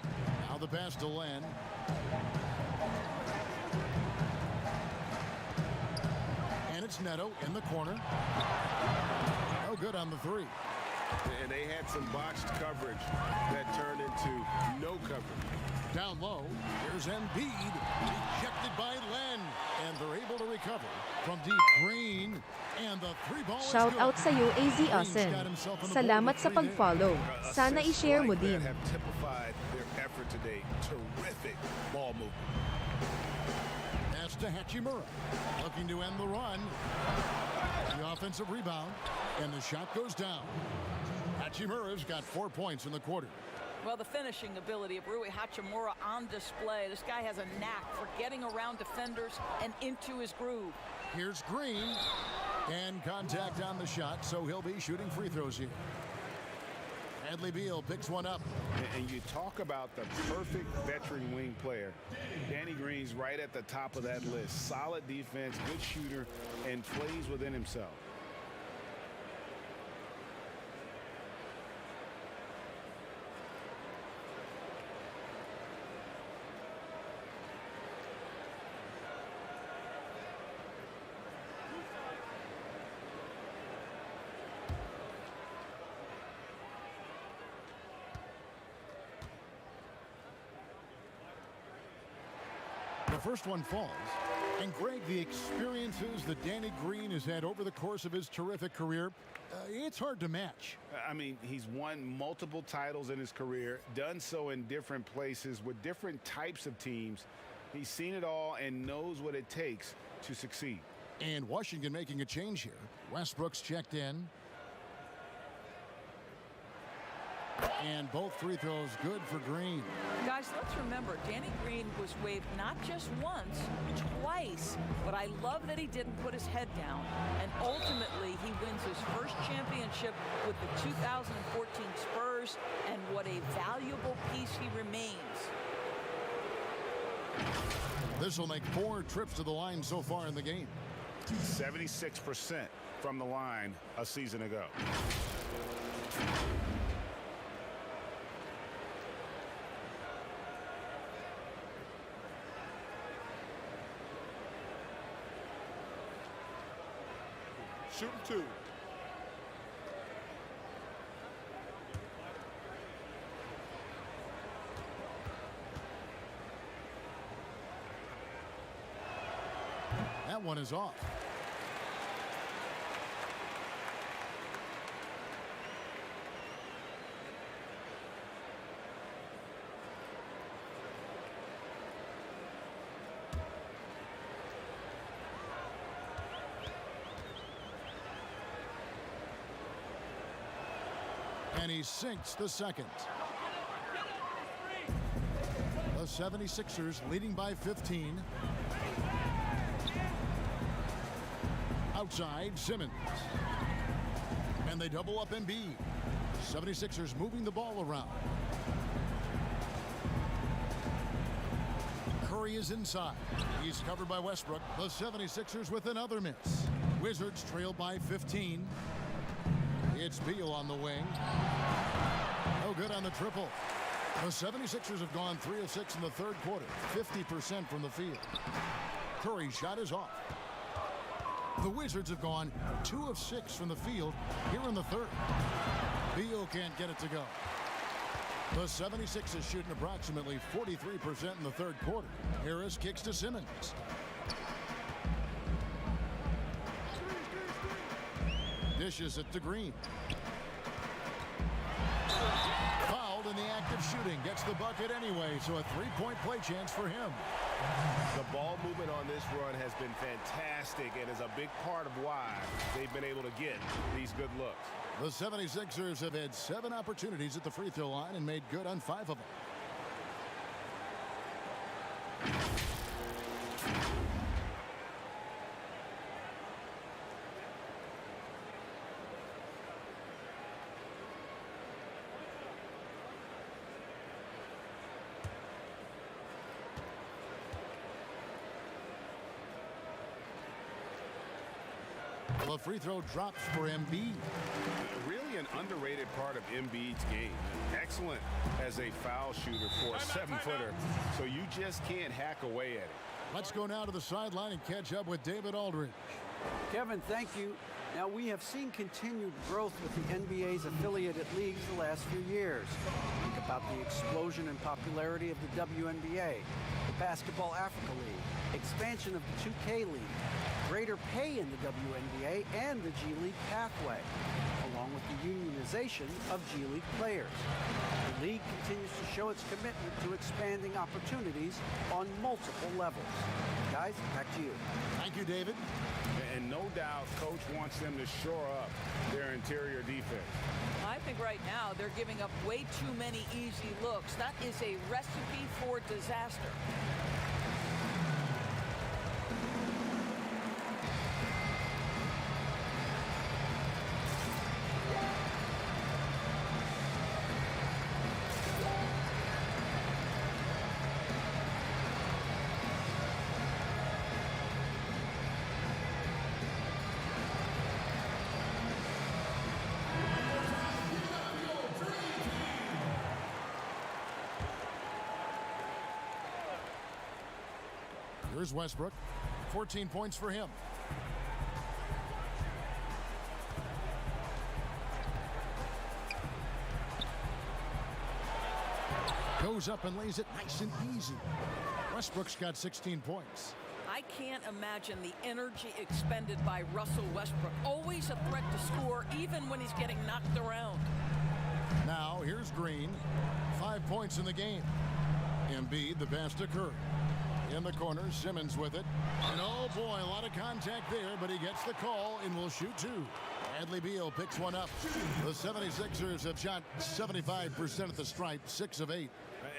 Speaker 1: Now the pass to Len. And it's Neto in the corner. No good on the 3.
Speaker 2: And they had some botched coverage that turned into no coverage.
Speaker 1: Down low, here's Embiid, rejected by Len, and they're able to recover from deep. Green, and the 3-ball is
Speaker 4: Shout
Speaker 1: good.
Speaker 4: out sa iyo, AZ Austin. Salamat sa pag-follow. Sana i-share mo din.
Speaker 2: Have typified their effort today. Terrific ball movement.
Speaker 1: Pass to Hachimura, looking to end the run. The offensive rebound, and the shot goes down. Hachimura's got 4 points in the quarter.
Speaker 3: Well, the finishing ability of Rui Hachimura on display. This guy has a knack for getting around defenders and into his groove.
Speaker 1: Here's Green, and contact on the shot, so he'll be shooting free throws here. Bradley Beal picks one up.
Speaker 2: And you talk about the perfect veteran wing player. Danny Green's right at the top of that list. Solid defense, good shooter, and plays within himself.
Speaker 1: The first one falls. And Greg, the experiences that Danny Green has had over the course of his terrific career, it's hard to match.
Speaker 2: I mean, he's won multiple titles in his career, done so in different places with different types of teams. He's seen it all and knows what it takes to succeed.
Speaker 1: And Washington making a change here. Westbrook's checked in. And both free throws good for Green.
Speaker 3: Guys, let's remember, Danny Green was waived not just once, twice. But I love that he didn't put his head down. And ultimately, he wins his first championship with the 2014 Spurs. And what a valuable piece he remains.
Speaker 1: This will make 4 trips to the line so far in the game.
Speaker 2: 76% from the line a season ago.
Speaker 9: Shooting 2.
Speaker 1: That one is off. And he sinks the second. The 76ers leading by 15. Outside, Simmons. And they double up Embiid. 76ers moving the ball around. Curry is inside. He's covered by Westbrook. The 76ers with another miss. Wizards trail by 15. It's Beal on the wing. No good on the triple. The 76ers have gone 3 of 6 in the third quarter. 50% from the field. Curry's shot is off. The Wizards have gone 2 of 6 from the field here in the third. Beal can't get it to go. The 76ers shooting approximately 43% in the third quarter. Harris kicks to Simmons. Dishes it to Green. Fouled in the act of shooting. Gets the bucket anyway, so a 3-point play chance for him.
Speaker 2: The ball movement on this run has been fantastic and is a big part of why they've been able to get these good looks.
Speaker 1: The 76ers have had 7 opportunities at the free throw line and made good on 5 of them. The free throw drops for Embiid.
Speaker 2: Really an underrated part of Embiid's game. Excellent as a foul shooter for a 7-footer, so you just can't hack away at it.
Speaker 1: Let's go now to the sideline and catch up with David Aldridge.
Speaker 5: Kevin, thank you. Now, we have seen continued growth with the NBA's affiliated leagues the last few years. Think about the explosion in popularity of the WNBA, the Basketball Africa League, expansion of the 2K League, greater pay in the WNBA and the G League pathway, along with the unionization of G League players. The league continues to show its commitment to expanding opportunities on multiple levels. Guys, back to you.
Speaker 1: Thank you, David.
Speaker 2: And no doubt, Coach wants them to shore up their interior defense.
Speaker 3: I think right now they're giving up way too many easy looks. That is a recipe for disaster.
Speaker 1: Here's Westbrook. 14 points for him. Goes up and lays it nice and easy. Westbrook's got 16 points.
Speaker 3: I can't imagine the energy expended by Russell Westbrook. Always a threat to score, even when he's getting knocked around.
Speaker 1: Now, here's Green. 5 points in the game. Embiid, the pass to Curry. In the corner, Simmons with it. And oh boy, a lot of contact there, but he gets the call and will shoot 2. Bradley Beal picks one up. The 76ers have shot 75% at the stripe, 6 of 8.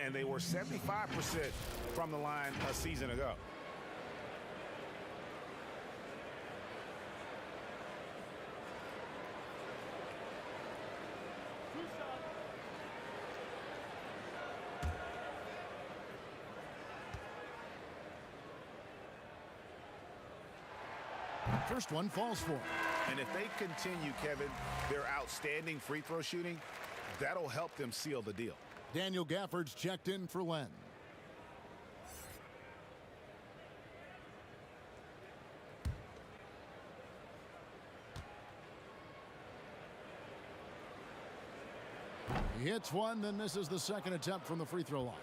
Speaker 2: And they were 75% from the line a season ago.
Speaker 1: First one falls for him.
Speaker 2: And if they continue, Kevin, their outstanding free throw shooting, that'll help them seal the deal.
Speaker 1: Daniel Gafford's checked in for Len. He hits one, then misses the second attempt from the free throw line.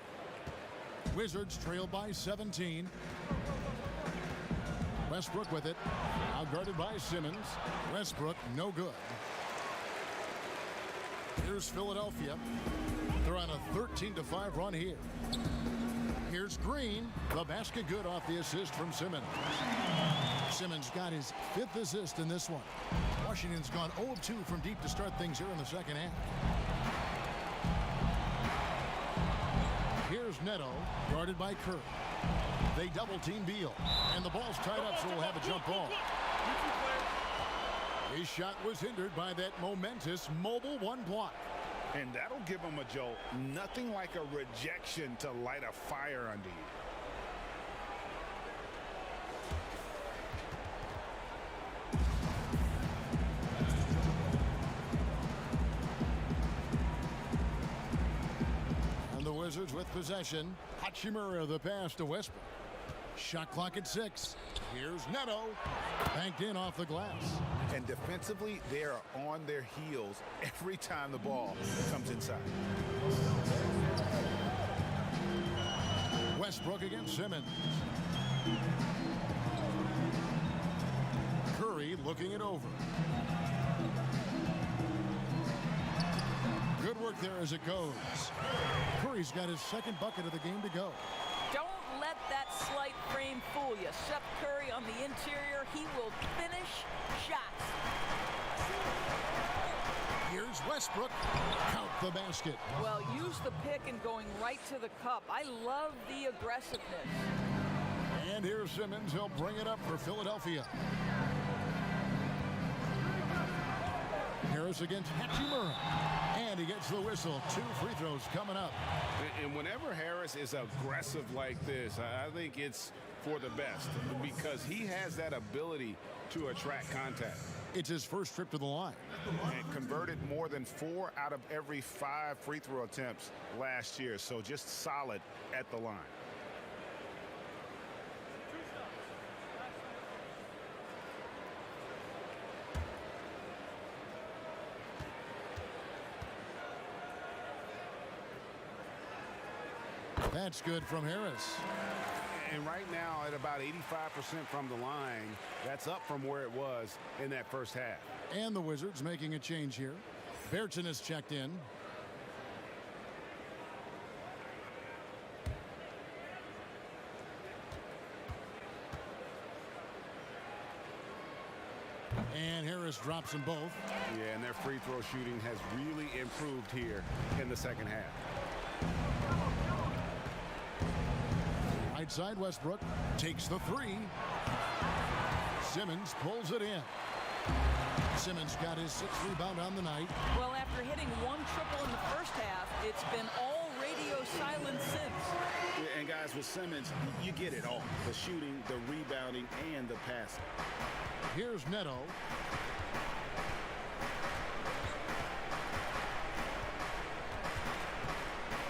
Speaker 1: Wizards trail by 17. Westbrook with it. Now guarded by Simmons. Westbrook, no good. Here's Philadelphia. They're on a 13-5 run here. Here's Green. The basket good off the assist from Simmons. Simmons got his 5th assist in this one. Washington's gone 0-2 from deep to start things here in the second half. Here's Neto, guarded by Kerr. They double-team Beal, and the ball's tied up, so we'll have a jump ball. His shot was hindered by that momentous mobile one block.
Speaker 2: And that'll give him a jolt. Nothing like a rejection to light a fire under you.
Speaker 1: And the Wizards with possession. Hachimura the pass to Westbrook. Shot clock at 6. Here's Neto. Banked in off the glass.
Speaker 2: And defensively, they are on their heels every time the ball comes inside.
Speaker 1: Westbrook against Simmons. Curry looking it over. Good work there as it goes. Curry's got his 2nd bucket of the game to go.
Speaker 3: Don't let that slight frame fool you. Seth Curry on the interior. He will finish shots.
Speaker 1: Here's Westbrook. Count the basket.
Speaker 3: Well, use the pick and going right to the cup. I love the aggressiveness.
Speaker 1: And here's Simmons. He'll bring it up for Philadelphia. Harris against Hachimura. And he gets the whistle. 2 free throws coming up.
Speaker 2: And whenever Harris is aggressive like this, I think it's for the best because he has that ability to attract contact.
Speaker 1: It's his first trip to the line.
Speaker 2: And converted more than 4 out of every 5 free throw attempts last year. So just solid at the line.
Speaker 1: That's good from Harris.
Speaker 2: And right now at about 85% from the line, that's up from where it was in that first half.
Speaker 1: And the Wizards making a change here. Berton is checked in. And Harris drops them both.
Speaker 2: Yeah, and their free throw shooting has really improved here in the second half.
Speaker 1: Right side, Westbrook takes the 3. Simmons pulls it in. Simmons got his 6th rebound on the night.
Speaker 3: Well, after hitting 1 triple in the first half, it's been all radio silence since.
Speaker 2: Yeah, and guys, with Simmons, you get it all. The shooting, the rebounding, and the passing.
Speaker 1: Here's Neto.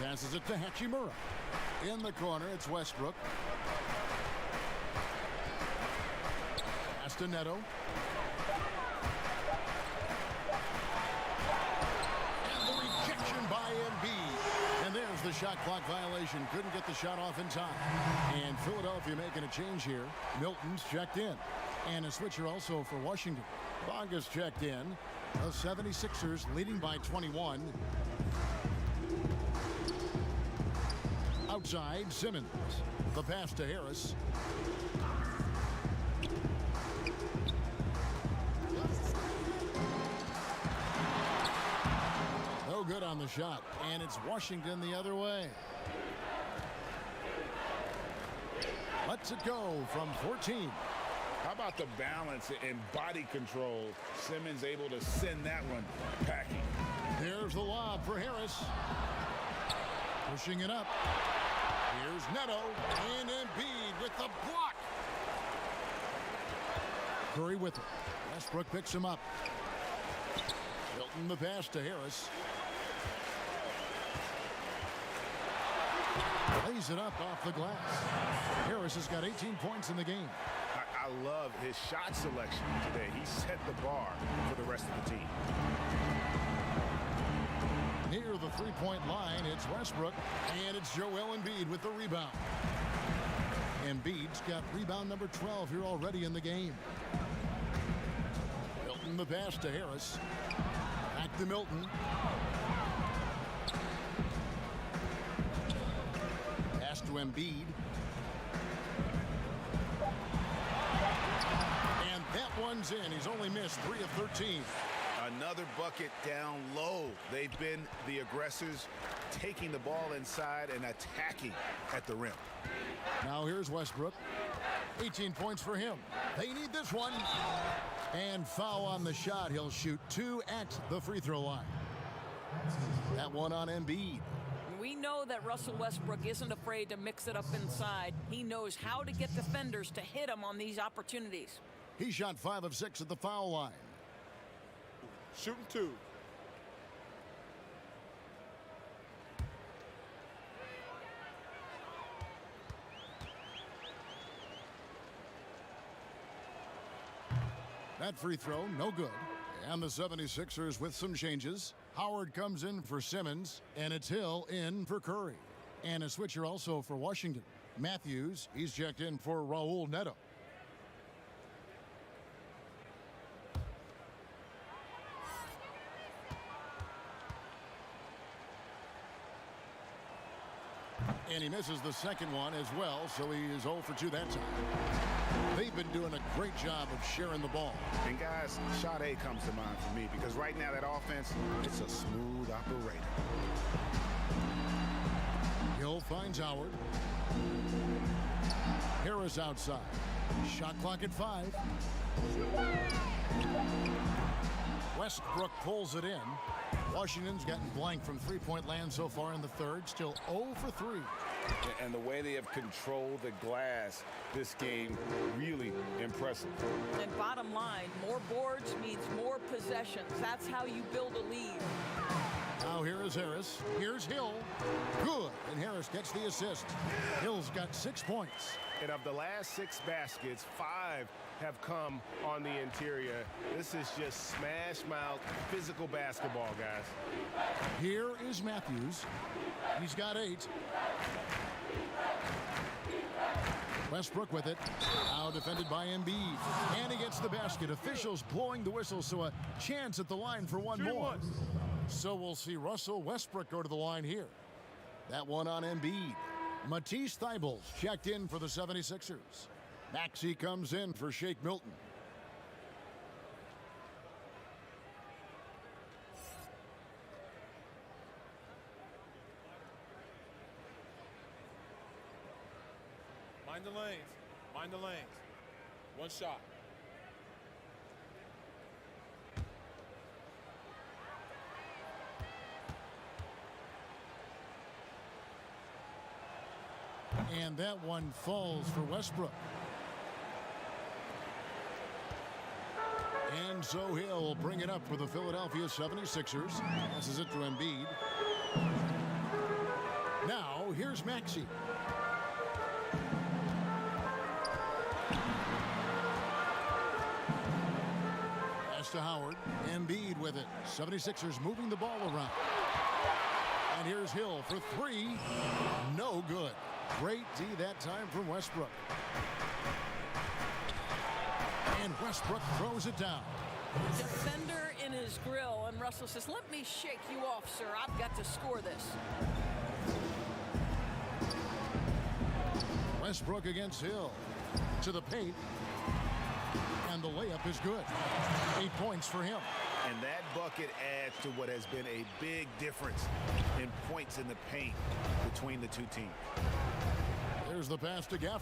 Speaker 1: Passes it to Hachimura. In the corner, it's Westbrook. Pass to Neto. And the rejection by Embiid. And there's the shot clock violation. Couldn't get the shot off in time. And Philadelphia making a change here. Milton's checked in. And a switcher also for Washington. Bonga's checked in. The 76ers leading by 21. Outside, Simmons. The pass to Harris. good on the shot, and it's Washington the other way. Lets it go from 14.
Speaker 2: How about the balance and body control? Simmons able to send that one packing.
Speaker 1: There's the lob for Harris. Pushing it up. Here's Neto and Embiid with the block. Curry with it. Westbrook picks him up. Milton the pass to Harris. Lays it up off the glass. Harris has got 18 points in the game.
Speaker 2: I love his shot selection today. He set the bar for the rest of the team.
Speaker 1: Near the three-point line, it's Westbrook, and it's Joel Embiid with the rebound. Embiid's got rebound number 12 here already in the game. Milton the pass to Harris. Back to Milton. Pass to Embiid. And that one's in. He's only missed 3 of 13.
Speaker 2: Another bucket down low. They've been the aggressors, taking the ball inside and attacking at the rim.
Speaker 1: Now here's Westbrook. 18 points for him. They need this one. And foul on the shot. He'll shoot 2 at the free throw line. That one on Embiid.
Speaker 3: We know that Russell Westbrook isn't afraid to mix it up inside. He knows how to get defenders to hit him on these opportunities.
Speaker 1: He shot 5 of 6 at the foul line.
Speaker 11: Shooting 2.
Speaker 1: That free throw, no good. And the 76ers with some changes. Howard comes in for Simmons, and it's Hill in for Curry. And a switcher also for Washington. Matthews, he's checked in for Raul Neto. And he misses the second one as well, so he is 0 for 2 that time. They've been doing a great job of sharing the ball.
Speaker 2: And guys, shot A comes to mind for me because right now that offense, it's a smooth operator.
Speaker 1: Hill finds Howard. Harris outside. Shot clock at 5. Westbrook pulls it in. Washington's gotten blank from three-point land so far in the third. Still 0 for 3.
Speaker 2: And the way they have controlled the glass this game, really impressive.
Speaker 3: And bottom line, more boards means more possessions. That's how you build a lead.
Speaker 1: Now here is Harris. Here's Hill. Good. And Harris gets the assist. Hill's got 6 points.
Speaker 2: And of the last 6 baskets, 5 have come on the interior. This is just smash-mouth physical basketball, guys.
Speaker 1: Here is Matthews. He's got 8. Westbrook with it. Now defended by Embiid. And he gets the basket. Officials blowing the whistle, so a chance at the line for one more. So we'll see Russell Westbrook go to the line here. That one on Embiid. Matisse Thybulle's checked in for the 76ers. Maxey comes in for Shake Milton.
Speaker 12: Mind the lanes. Mind the lanes. One shot.
Speaker 1: And that one falls for Westbrook. And so he'll bring it up for the Philadelphia 76ers. Passes it to Embiid. Now here's Maxey. Pass to Howard. Embiid with it. 76ers moving the ball around. And here's Hill for 3. No good. Great D that time from Westbrook. And Westbrook throws it down.
Speaker 3: Defender in his grill, and Russell says, let me shake you off, sir. I've got to score this.
Speaker 1: Westbrook against Hill. To the paint. And the layup is good. 8 points for him.
Speaker 2: And that bucket adds to what has been a big difference in points in the paint between the two teams.
Speaker 1: There's the pass to Gafford.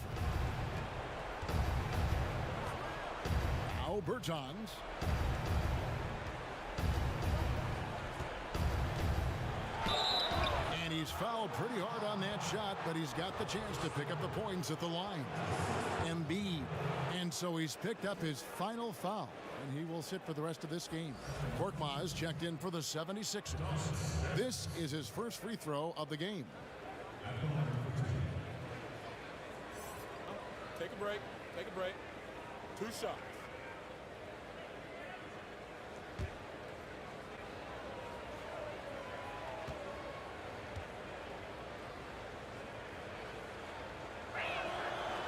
Speaker 1: Now Bertans. And he's fouled pretty hard on that shot, but he's got the chance to pick up the points at the line. Embiid. And so he's picked up his final foul, and he will sit for the rest of this game. Korkmaz checked in for the 76ers. This is his first free throw of the game.
Speaker 12: Take a break. Take a break. 2 shots.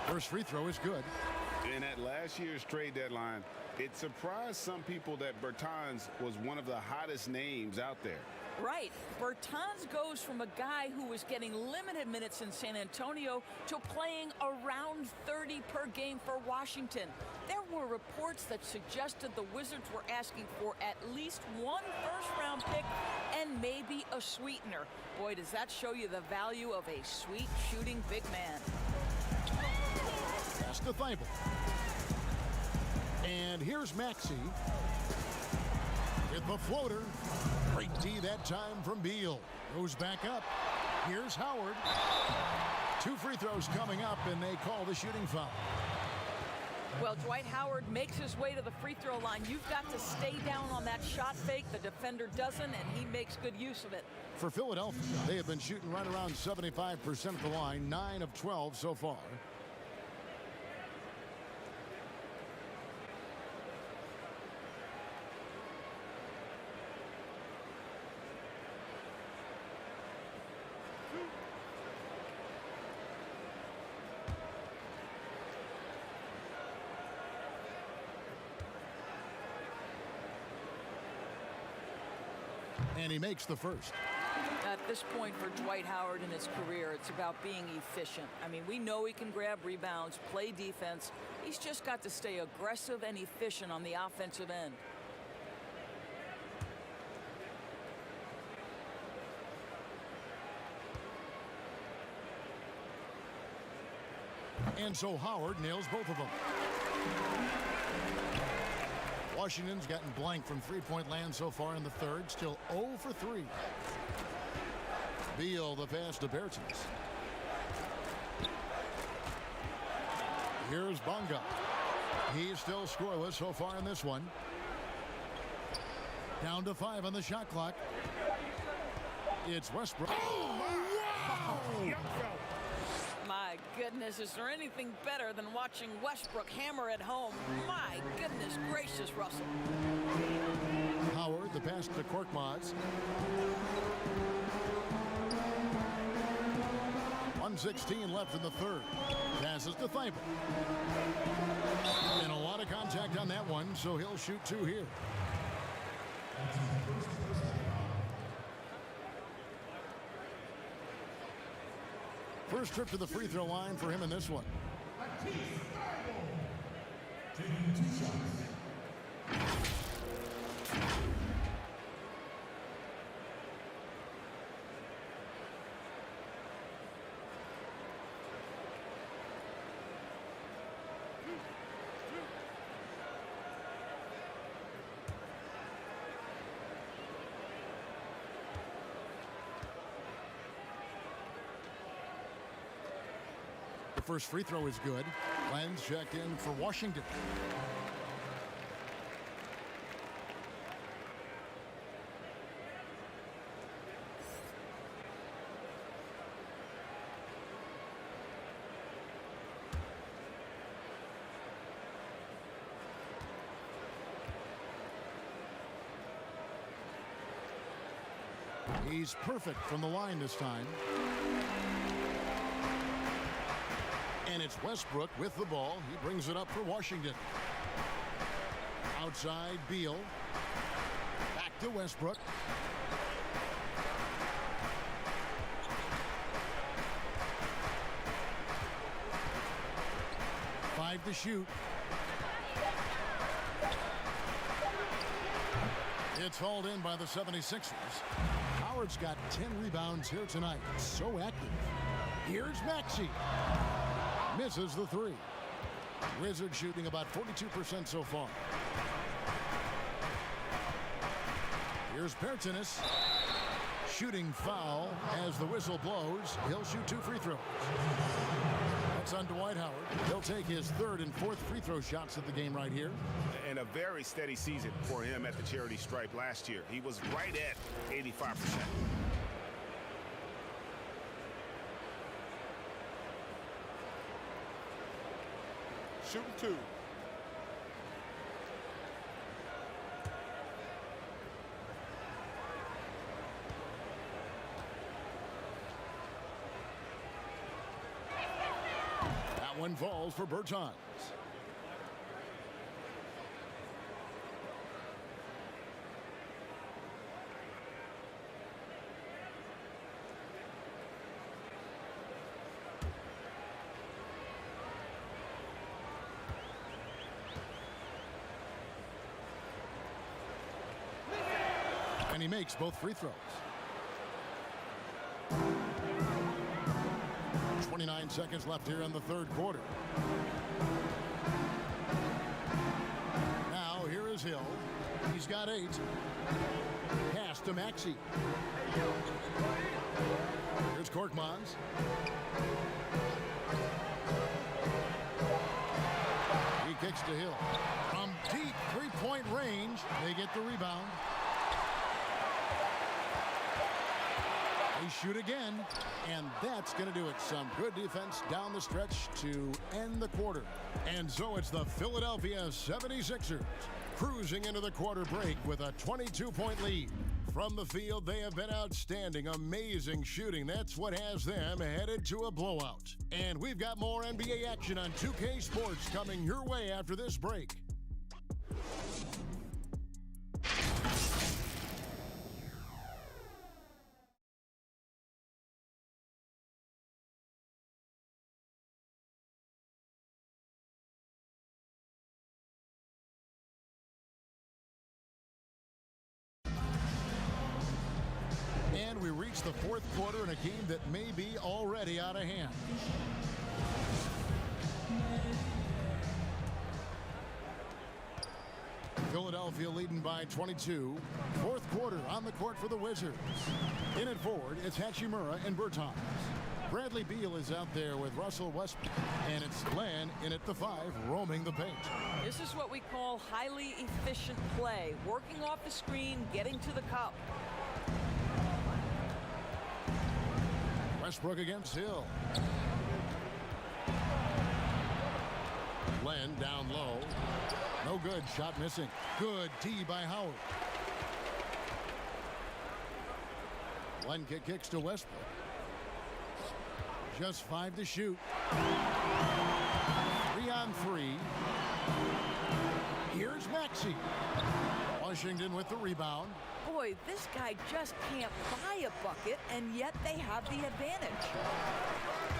Speaker 1: First free throw is good.
Speaker 2: In that last year's trade deadline, it surprised some people that Bertans was one of the hottest names out there.
Speaker 3: Right. Bertans goes from a guy who was getting limited minutes in San Antonio to playing around 30 per game for Washington. There were reports that suggested the Wizards were asking for at least 1 first-round pick and maybe a sweetener. Boy, does that show you the value of a sweet shooting big man.
Speaker 1: Pass to Thibault. And here's Maxey. With the floater. Great D that time from Beal. Goes back up. Here's Howard. 2 free throws coming up, and they call the shooting foul.
Speaker 3: Well, Dwight Howard makes his way to the free throw line. You've got to stay down on that shot fake. The defender doesn't, and he makes good use of it.
Speaker 1: For Philadelphia, they have been shooting right around 75% of the line, 9 of 12 so far. And he makes the first.
Speaker 3: At this point for Dwight Howard in his career, it's about being efficient. I mean, we know he can grab rebounds, play defense. He's just got to stay aggressive and efficient on the offensive end.
Speaker 1: And so Howard nails both of them. Washington's gotten blank from three-point land so far in the third. Still 0 for 3. Beal the pass to Bertans. Here's Bonga. He's still scoreless so far in this one. Down to 5 on the shot clock. It's Westbrook.
Speaker 11: Oh, wow!
Speaker 3: My goodness, is there anything better than watching Westbrook hammer at home? My goodness gracious, Russell.
Speaker 1: Howard, the pass to Korkmaz. 1:16 left in the third. Passes to Thibault. And a lot of contact on that one, so he'll shoot 2 here. First trip to the free throw line for him in this one. The first free throw is good. Lenz checked in for Washington. He's perfect from the line this time. And it's Westbrook with the ball. He brings it up for Washington. Outside, Beal. Back to Westbrook. Five to shoot. It's hauled in by the 76ers. Howard's got 10 rebounds here tonight. So active. Here's Maxey. Misses the three. Wizards shooting about 42% so far. Here's Pertinis. Shooting foul as the whistle blows. He'll shoot 2 free throws. That's on Dwight Howard. He'll take his 3rd and 4th free throw shots of the game right here.
Speaker 2: And a very steady season for him at the charity stripe last year. He was right at 85%.
Speaker 12: Shooting 2.
Speaker 1: That one falls for Bertans. And he makes both free throws. 29 seconds left here in the 3rd quarter. Now here is Hill. He's got 8. Pass to Maxey. Here's Korkmaz. He kicks to Hill. From deep 3-point range, they get the rebound. They shoot again, and that's going to do it. Some good defense down the stretch to end the quarter. And so it's the Philadelphia 76ers cruising into the quarter break with a 22-point lead. From the field, they have been outstanding. Amazing shooting. That's what has them headed to a blowout. And we've got more NBA action on 2K Sports coming your way after this break. And we reach the 4th quarter in a game that may be already out of hand. Philadelphia leading by 22. 4th quarter on the court for the Wizards. In at forward, it's Hachimura and Bertans. Bradley Beal is out there with Russell Westbrook. And it's Len in at the 5, roaming the paint.
Speaker 3: This is what we call highly efficient play. Working off the screen, getting to the cup.
Speaker 1: Westbrook against Hill. Len down low. No good. Shot missing. Good D by Howard. Len kicks to Westbrook. Just 5 to shoot. 3 on 3. Here's Maxey. Washington with the rebound.
Speaker 3: Boy, this guy just can't buy a bucket, and yet they have the advantage.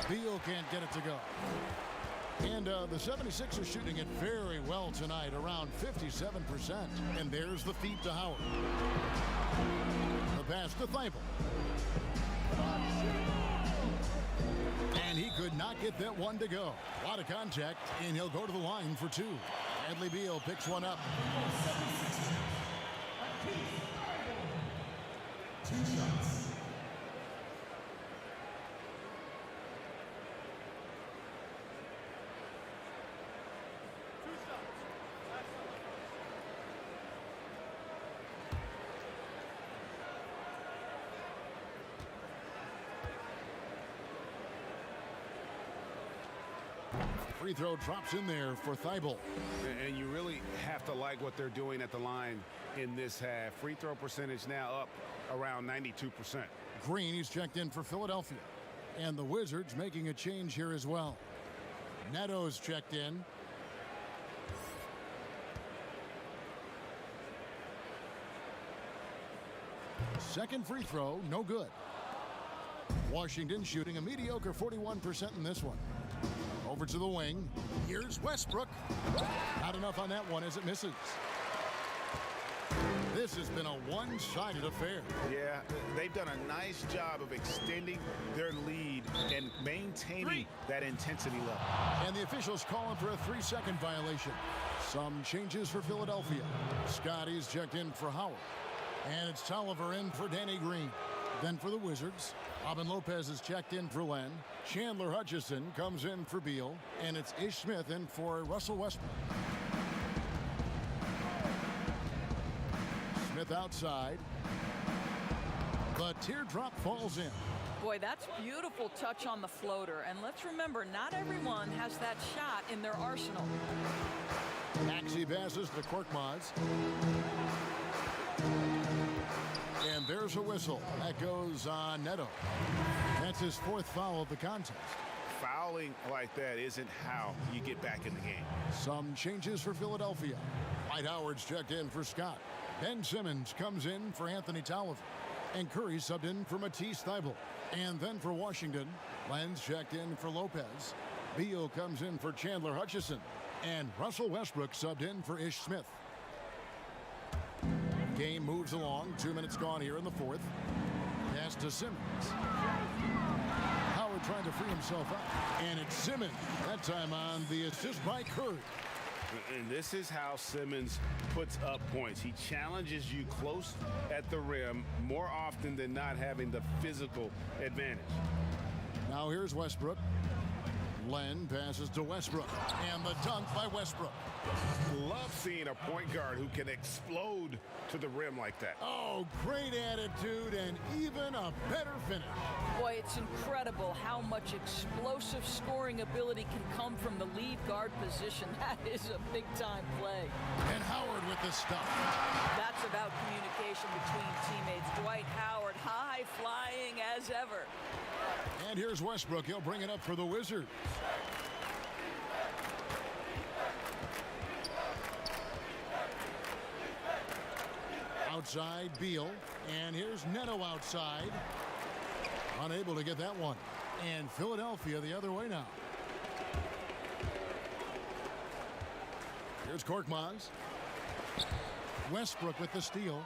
Speaker 1: Beal can't get it to go. And the 76ers shooting it very well tonight, around 57%. And there's the feed to Howard. The pass to Thibault. And he could not get that one to go. A lot of contact, and he'll go to the line for 2. Bradley Beal picks one up.
Speaker 13: 2 shots.
Speaker 1: Free throw drops in there for Thibault.
Speaker 2: And you really have to like what they're doing at the line in this half. Free throw percentage now up around 92%.
Speaker 1: Green, he's checked in for Philadelphia. And the Wizards making a change here as well. Neto's checked in. Second free throw, no good. Washington shooting a mediocre 41% in this one. Over to the wing. Here's Westbrook. Not enough on that one as it misses. This This has been a one-sided affair.
Speaker 2: Yeah, they've done a nice job of extending their lead and maintaining that intensity level.
Speaker 1: And the officials calling for a 3-second violation. Some changes for Philadelphia. Scotty's checked in for Howard. And it's Tolliver in for Danny Green. Then for the Wizards, Robin Lopez is checked in for Len. Chandler Hutchison comes in for Beal. And it's Ish Smith in for Russell Westbrook. Smith outside. The teardrop falls in.
Speaker 3: Boy, that's beautiful touch on the floater. And let's remember, not everyone has that shot in their arsenal.
Speaker 1: Maxey passes to Korkmaz. And there's a whistle. That goes on Neto. That's his 4th foul of the contest.
Speaker 2: Fouling like that isn't how you get back in the game.
Speaker 1: Some changes for Philadelphia. Dwight Howard's checked in for Scott. Ben Simmons comes in for Anthony Tolliver. And Curry subbed in for Matisse Thybulle. And then for Washington, Len's checked in for Lopez. Beal comes in for Chandler Hutchison. And Russell Westbrook subbed in for Ish Smith. Game moves along. 2 minutes gone here in the 4th. Pass to Simmons. Howard trying to free himself up. And it's Simmons. That time on the assist by Curry.
Speaker 2: And this is how Simmons puts up points. He challenges you close at the rim more often than not, having the physical advantage.
Speaker 1: Now here's Westbrook. Len passes to Westbrook. And the dunk by Westbrook.
Speaker 2: Love seeing a point guard who can explode to the rim like that.
Speaker 1: Oh, great attitude and even a better finish.
Speaker 3: Boy, it's incredible how much explosive scoring ability can come from the lead guard position. That is a big-time play.
Speaker 1: And Howard with the stuff.
Speaker 3: That's about communication between teammates. Dwight Howard, high-flying as ever.
Speaker 1: And here's Westbrook. He'll bring it up for the Wizards. Outside, Beal. And here's Neto outside. Unable to get that one. And Philadelphia the other way now. Here's Korkmaz. Westbrook with the steal.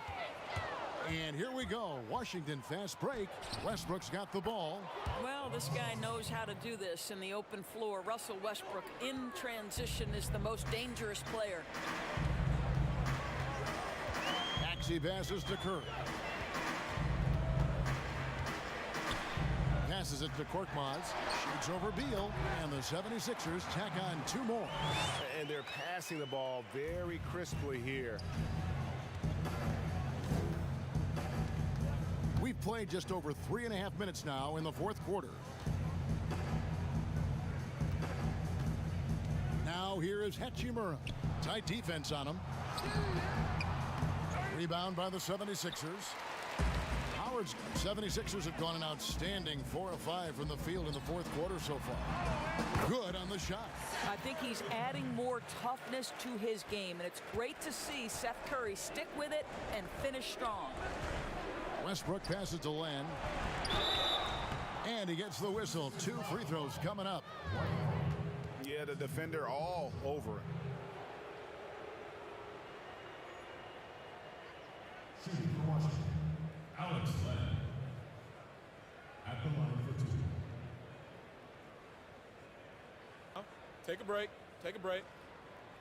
Speaker 1: And here we go. Washington fast break. Westbrook's got the ball.
Speaker 3: Well, this guy knows how to do this in the open floor. Russell Westbrook in transition is the most dangerous player.
Speaker 1: Maxey passes to Curry. Passes it to Korkmaz. Shoots over Beal. And the 76ers tack on 2 more.
Speaker 2: And they're passing the ball very crisply here.
Speaker 1: We've played just over 3.5 minutes now in the 4th quarter. Now here is Hachimura. Tight defense on him. Rebound by the 76ers. Howard's 76ers have gone an outstanding 4 of 5 from the field in the 4th quarter so far. Good on the shot.
Speaker 3: I think he's adding more toughness to his game, and it's great to see Seth Curry stick with it and finish strong.
Speaker 1: Westbrook passes to Len. And he gets the whistle. 2 free throws coming up.
Speaker 2: Yeah, the defender all over it.
Speaker 13: Shooting for Washington, Alex Len. At the line for 2.
Speaker 12: Take a break. Take a break.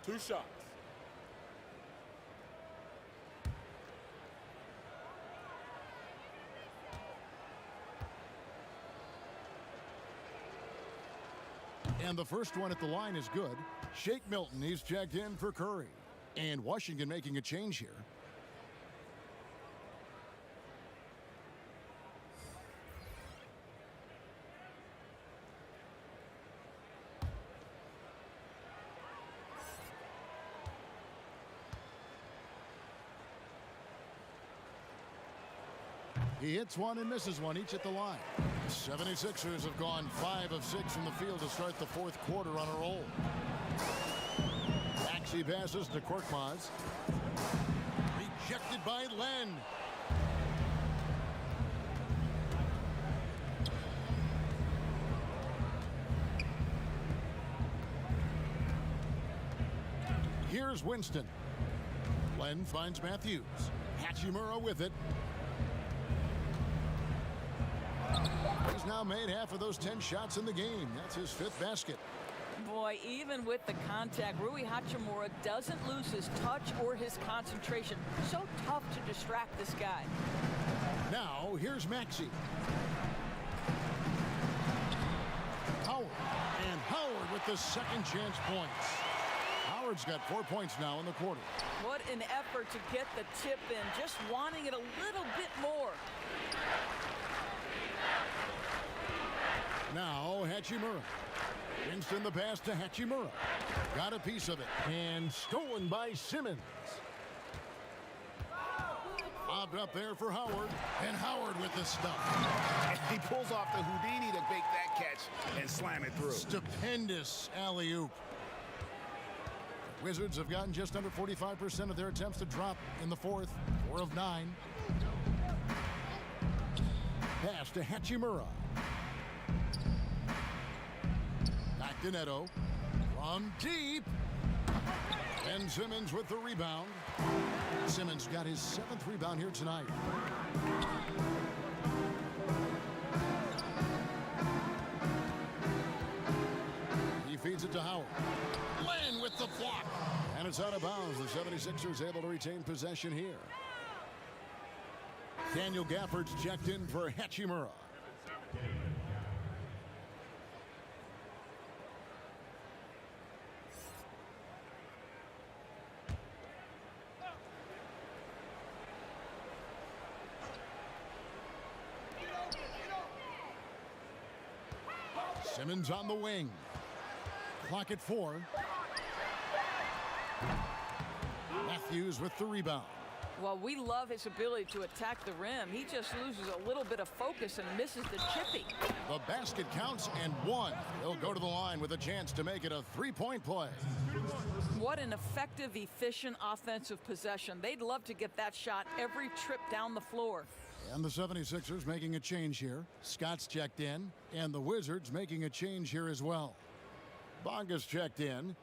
Speaker 12: 2 shots.
Speaker 1: And the first one at the line is good. Shake Milton, he's checked in for Curry. And Washington making a change here. He hits one and misses one, each at the line. 76ers have gone 5 of 6 from the field to start the 4th quarter on a roll. Maxey passes to Korkmaz. Rejected by Len. Here's Winston. Len finds Matthews. Hachimura with it. He's now made half of those 10 shots in the game. That's his 5th basket.
Speaker 3: Boy, even with the contact, Rui Hachimura doesn't lose his touch or his concentration. So tough to distract this guy.
Speaker 1: Now, here's Maxey. Howard. And Howard with the second chance points. Howard's got 4 points now in the quarter.
Speaker 3: What an effort to get the tip in, just wanting it a little bit more.
Speaker 1: Now, Hachimura. Winston the pass to Hachimura. Got a piece of it. And stolen by Simmons. Bobbed up there for Howard. And Howard with the stuff.
Speaker 2: He pulls off the Houdini to make that catch and slam it through.
Speaker 1: Stupendous alley-oop. Wizards have gotten just under 45% of their attempts to drop in the 4th. 4 of 9. Pass to Hachimura. Back to Neto. From deep. And Simmons with the rebound. Simmons got his 7th rebound here tonight. He feeds it to Howard. Len with the block. And it's out of bounds. The 76ers able to retain possession here. Daniel Gafford's checked in for Hachimura. Simmons on the wing. Clock at 4. Matthews with the rebound.
Speaker 3: Well, we love his ability to attack the rim. He just loses a little bit of focus and misses the chippy.
Speaker 1: The basket counts and 1. He'll go to the line with a chance to make it a 3-point play.
Speaker 3: What an effective, efficient offensive possession. They'd love to get that shot every trip down the floor.
Speaker 1: And the 76ers making a change here. Scott's checked in, and the Wizards making a change here as well. Bonga's checked in.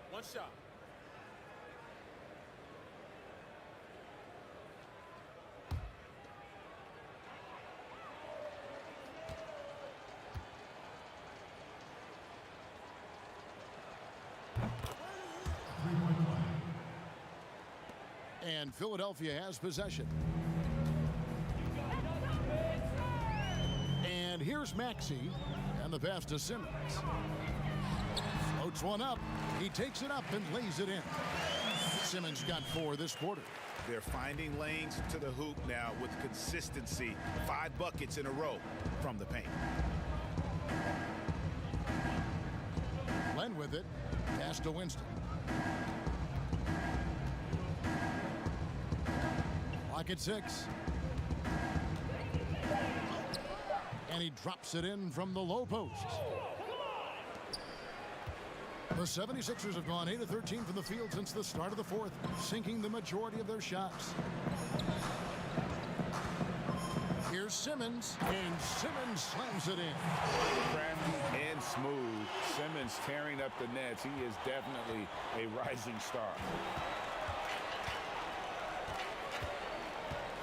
Speaker 12: One shot.
Speaker 1: And Philadelphia has possession. And here's Maxey. And the pass to Simmons. Floats one up. He takes it up and lays it in. Simmons got 4 this quarter.
Speaker 2: They're finding lanes to the hoop now with consistency. 5 buckets in a row from the paint.
Speaker 1: Len with it. Pass to Winston. Clock at 6. And he drops it in from the low post. The 76ers have gone 8 of 13 from the field since the start of the 4th, sinking the majority of their shots. Here's Simmons, and Simmons slams it in.
Speaker 2: Crafty and smooth. Simmons tearing up the nets. He is definitely a rising star.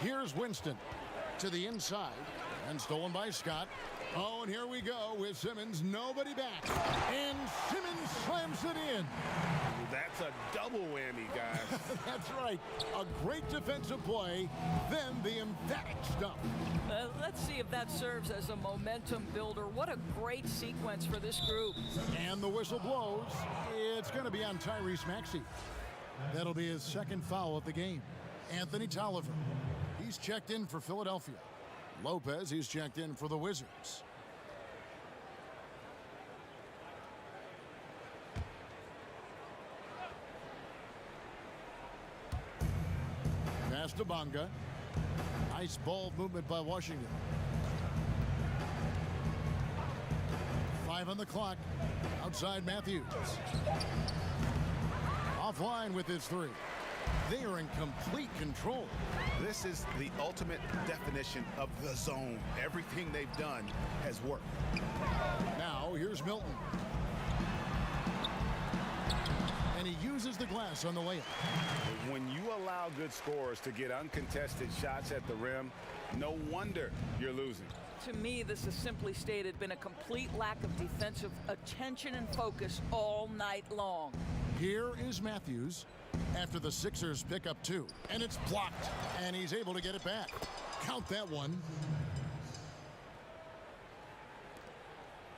Speaker 1: Here's Winston to the inside and stolen by Scott. Oh, and here we go with Simmons. Nobody back. And Simmons slams it in.
Speaker 2: That's a double whammy, guys.
Speaker 1: That's right. A great defensive play, then the emphatic stuff.
Speaker 3: Let's see if that serves as a momentum builder. What a great sequence for this group.
Speaker 1: And the whistle blows. It's going to be on Tyrese Maxey. That'll be his 2nd foul of the game. Anthony Tolliver. He's checked in for Philadelphia. Lopez, he's checked in for the Wizards. Pass to Bonga. Nice ball movement by Washington. 5 on the clock. Outside Matthews. Offline with his 3. They are in complete control.
Speaker 2: This is the ultimate definition of the zone. Everything they've done has worked.
Speaker 1: Now here's Milton. And he uses the glass on the layup.
Speaker 2: When you allow good scorers to get uncontested shots at the rim, no wonder you're losing.
Speaker 3: To me, this has simply stated been a complete lack of defensive attention and focus all night long.
Speaker 1: Here is Matthews after the Sixers pick up 2. And it's blocked. And he's able to get it back. Count that one.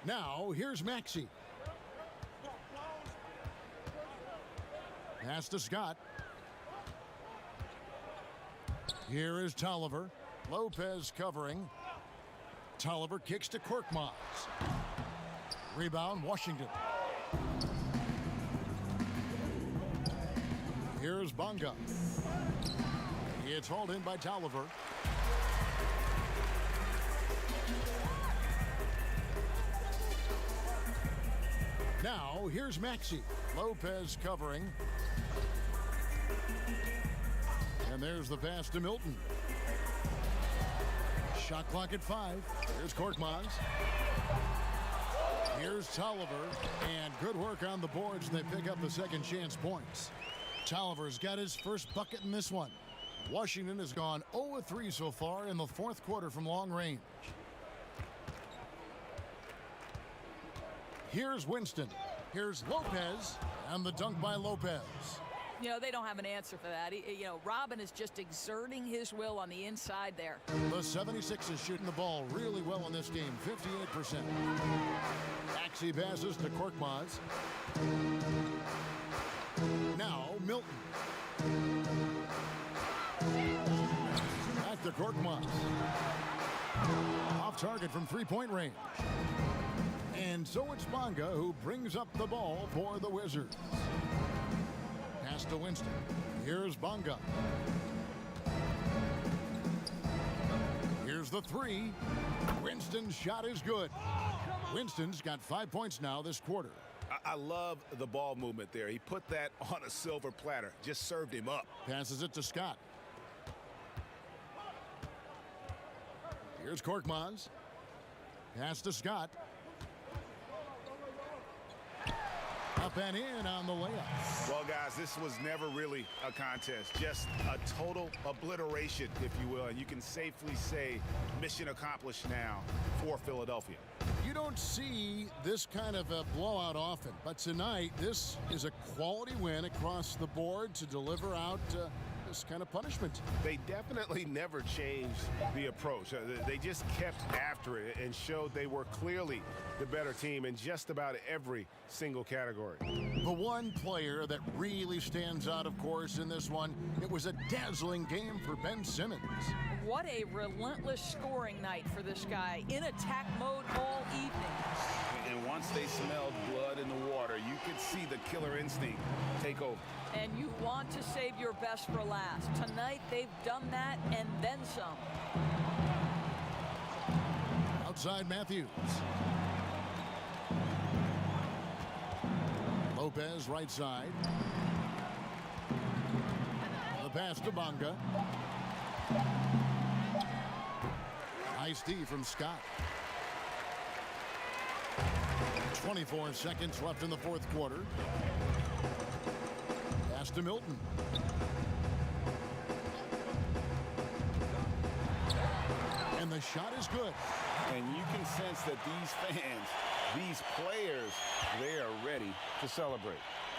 Speaker 1: Now, here's Maxey. Pass to Scott. Here is Tolliver. Lopez covering. Tolliver kicks to Korkmaz. Rebound, Washington. Here's Bonga. It's hauled in by Tolliver. Now, here's Maxey. Lopez covering. And there's the pass to Milton. Shot clock at 5. Here's Korkmaz. Here's Tolliver. And good work on the boards. They pick up the second chance points. Tolliver's got his first bucket in this one. Washington has gone 0-3 so far in the fourth quarter from long range. Here's Winston. Here's Lopez. And the dunk by Lopez.
Speaker 3: You know, they don't have an answer for that. Robin is just exerting his will on the inside there.
Speaker 1: The 76ers shooting the ball really well in this game, 58%. Maxey passes to Korkmaz. Now, Milton. Back to Korkmaz. Off target from three-point range. And so it's Bonga who brings up the ball for the Wizards. Pass to Winston. Here's Bonga. Here's the 3. Winston's shot is good. Winston's got 5 points now this quarter.
Speaker 2: I love the ball movement there. He put that on a silver platter. Just served him up.
Speaker 1: Passes it to Scott. Here's Korkmaz. Pass to Scott. Up and in on the layup.
Speaker 2: Well, guys, this was never really a contest. Just a total obliteration, if you will. And you can safely say mission accomplished now for Philadelphia.
Speaker 1: You don't see this kind of a blowout often, but tonight this is a quality win across the board to deliver out this kind of punishment.
Speaker 2: They definitely never changed the approach. They just kept after it and showed they were clearly the better team in just about every single category.
Speaker 1: The one player that really stands out, of course, in this one, it was a dazzling game for Ben Simmons.
Speaker 3: What a relentless scoring night for this guy, in attack mode all evening.
Speaker 2: And once they smelled blood in the water, you could see the killer instinct take over.
Speaker 3: And you want to save your best for last. Tonight, they've done that and then some.
Speaker 1: Outside Matthews. Lopez right side. The pass to Bonga. Nice D from Scott. 24 seconds left in the fourth quarter. Pass to Milton. And the shot is good.
Speaker 2: And you can sense that these fans, these players, they are ready to celebrate.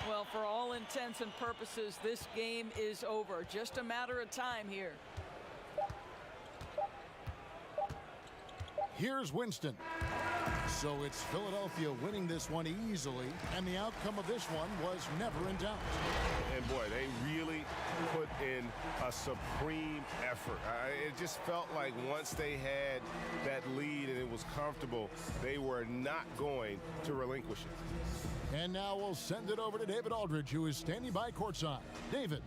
Speaker 3: Well, for all intents and purposes, this game is over. Just a matter of time here.
Speaker 1: Here's Winston. So it's Philadelphia winning this one easily, and the outcome of this one was never in doubt.
Speaker 2: And boy, they really put in a supreme effort. It just felt like once they had that lead and it was comfortable, they were not going to relinquish it.
Speaker 1: And now we'll send it over to David Aldridge, who is standing by courtside. David.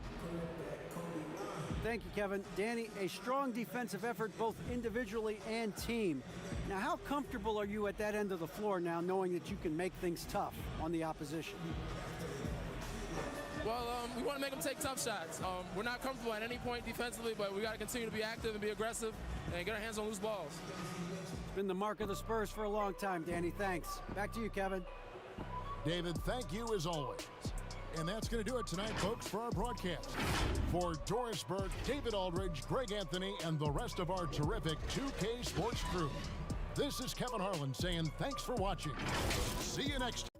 Speaker 5: Thank you, Kevin. Danny, a strong defensive effort both individually and team. Now, how comfortable are you at that end of the floor now, knowing that you can make things tough on the opposition?
Speaker 14: Well, we want to make them take tough shots. We're not comfortable at any point defensively, but we got to continue to be active and be aggressive and get our hands on loose balls.
Speaker 5: It's been the mark of the Spurs for a long time, Danny. Thanks. Back to you, Kevin.
Speaker 1: David, thank you as always. And that's going to do it tonight, folks, for our broadcast. For Doris Burke, David Aldridge, Greg Anthony, and the rest of our terrific 2K Sports crew, this is Kevin Harlan saying thanks for watching. See you next time.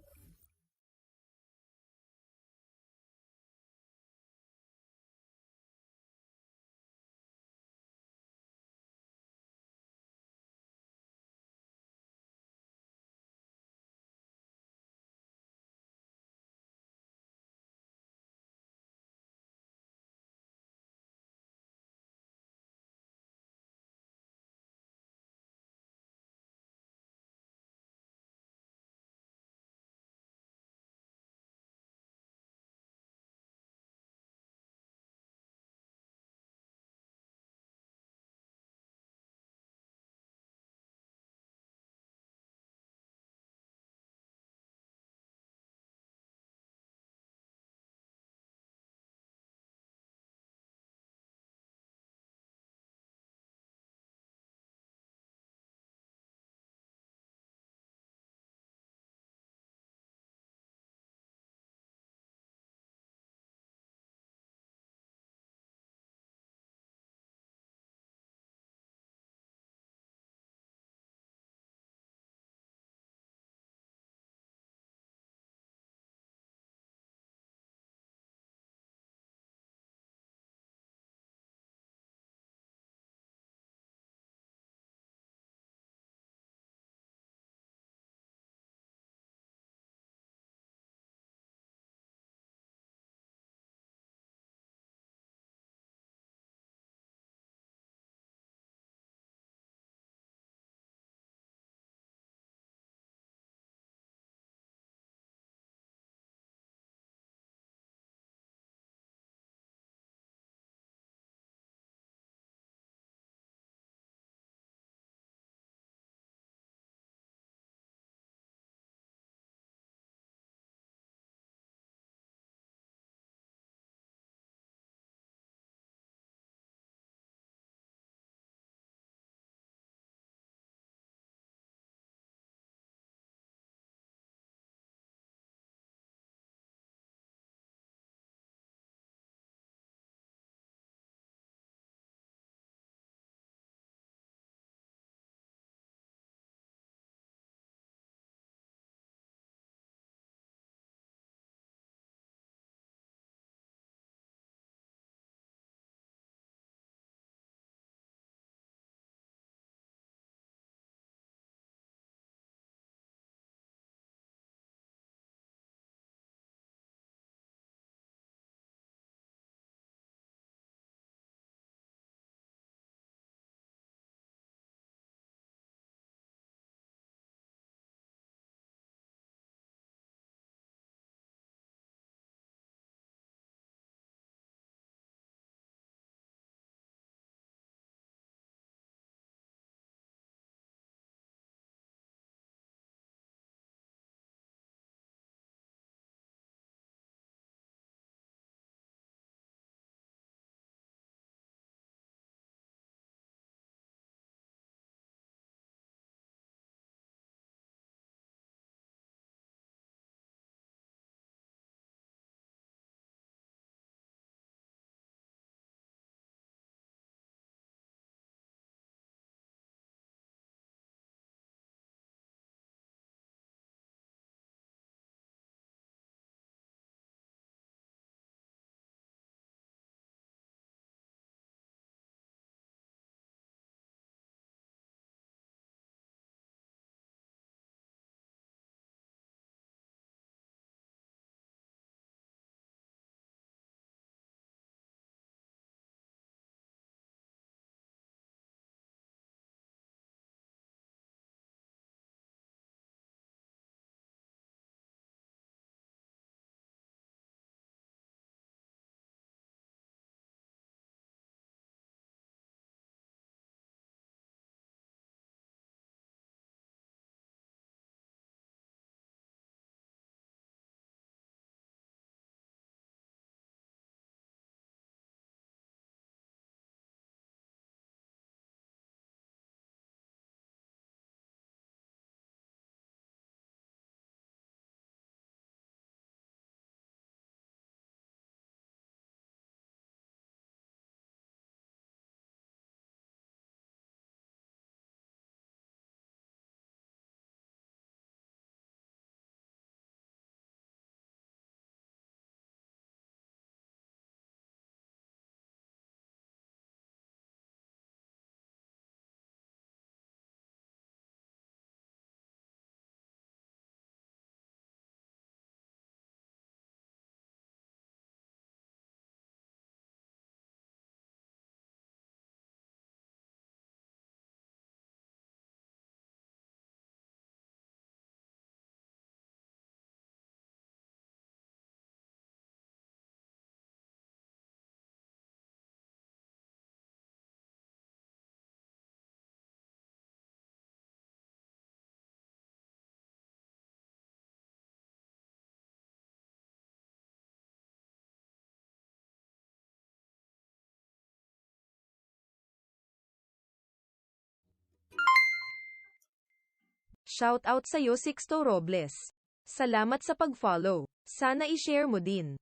Speaker 4: Shoutout sa'yo Sixto Robles. Salamat sa pag-follow. Sana i-share mo din.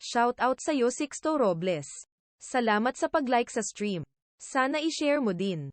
Speaker 4: Shoutout sa'yo Sixto Robles. Salamat sa pag-like sa stream. Sana i-share mo din.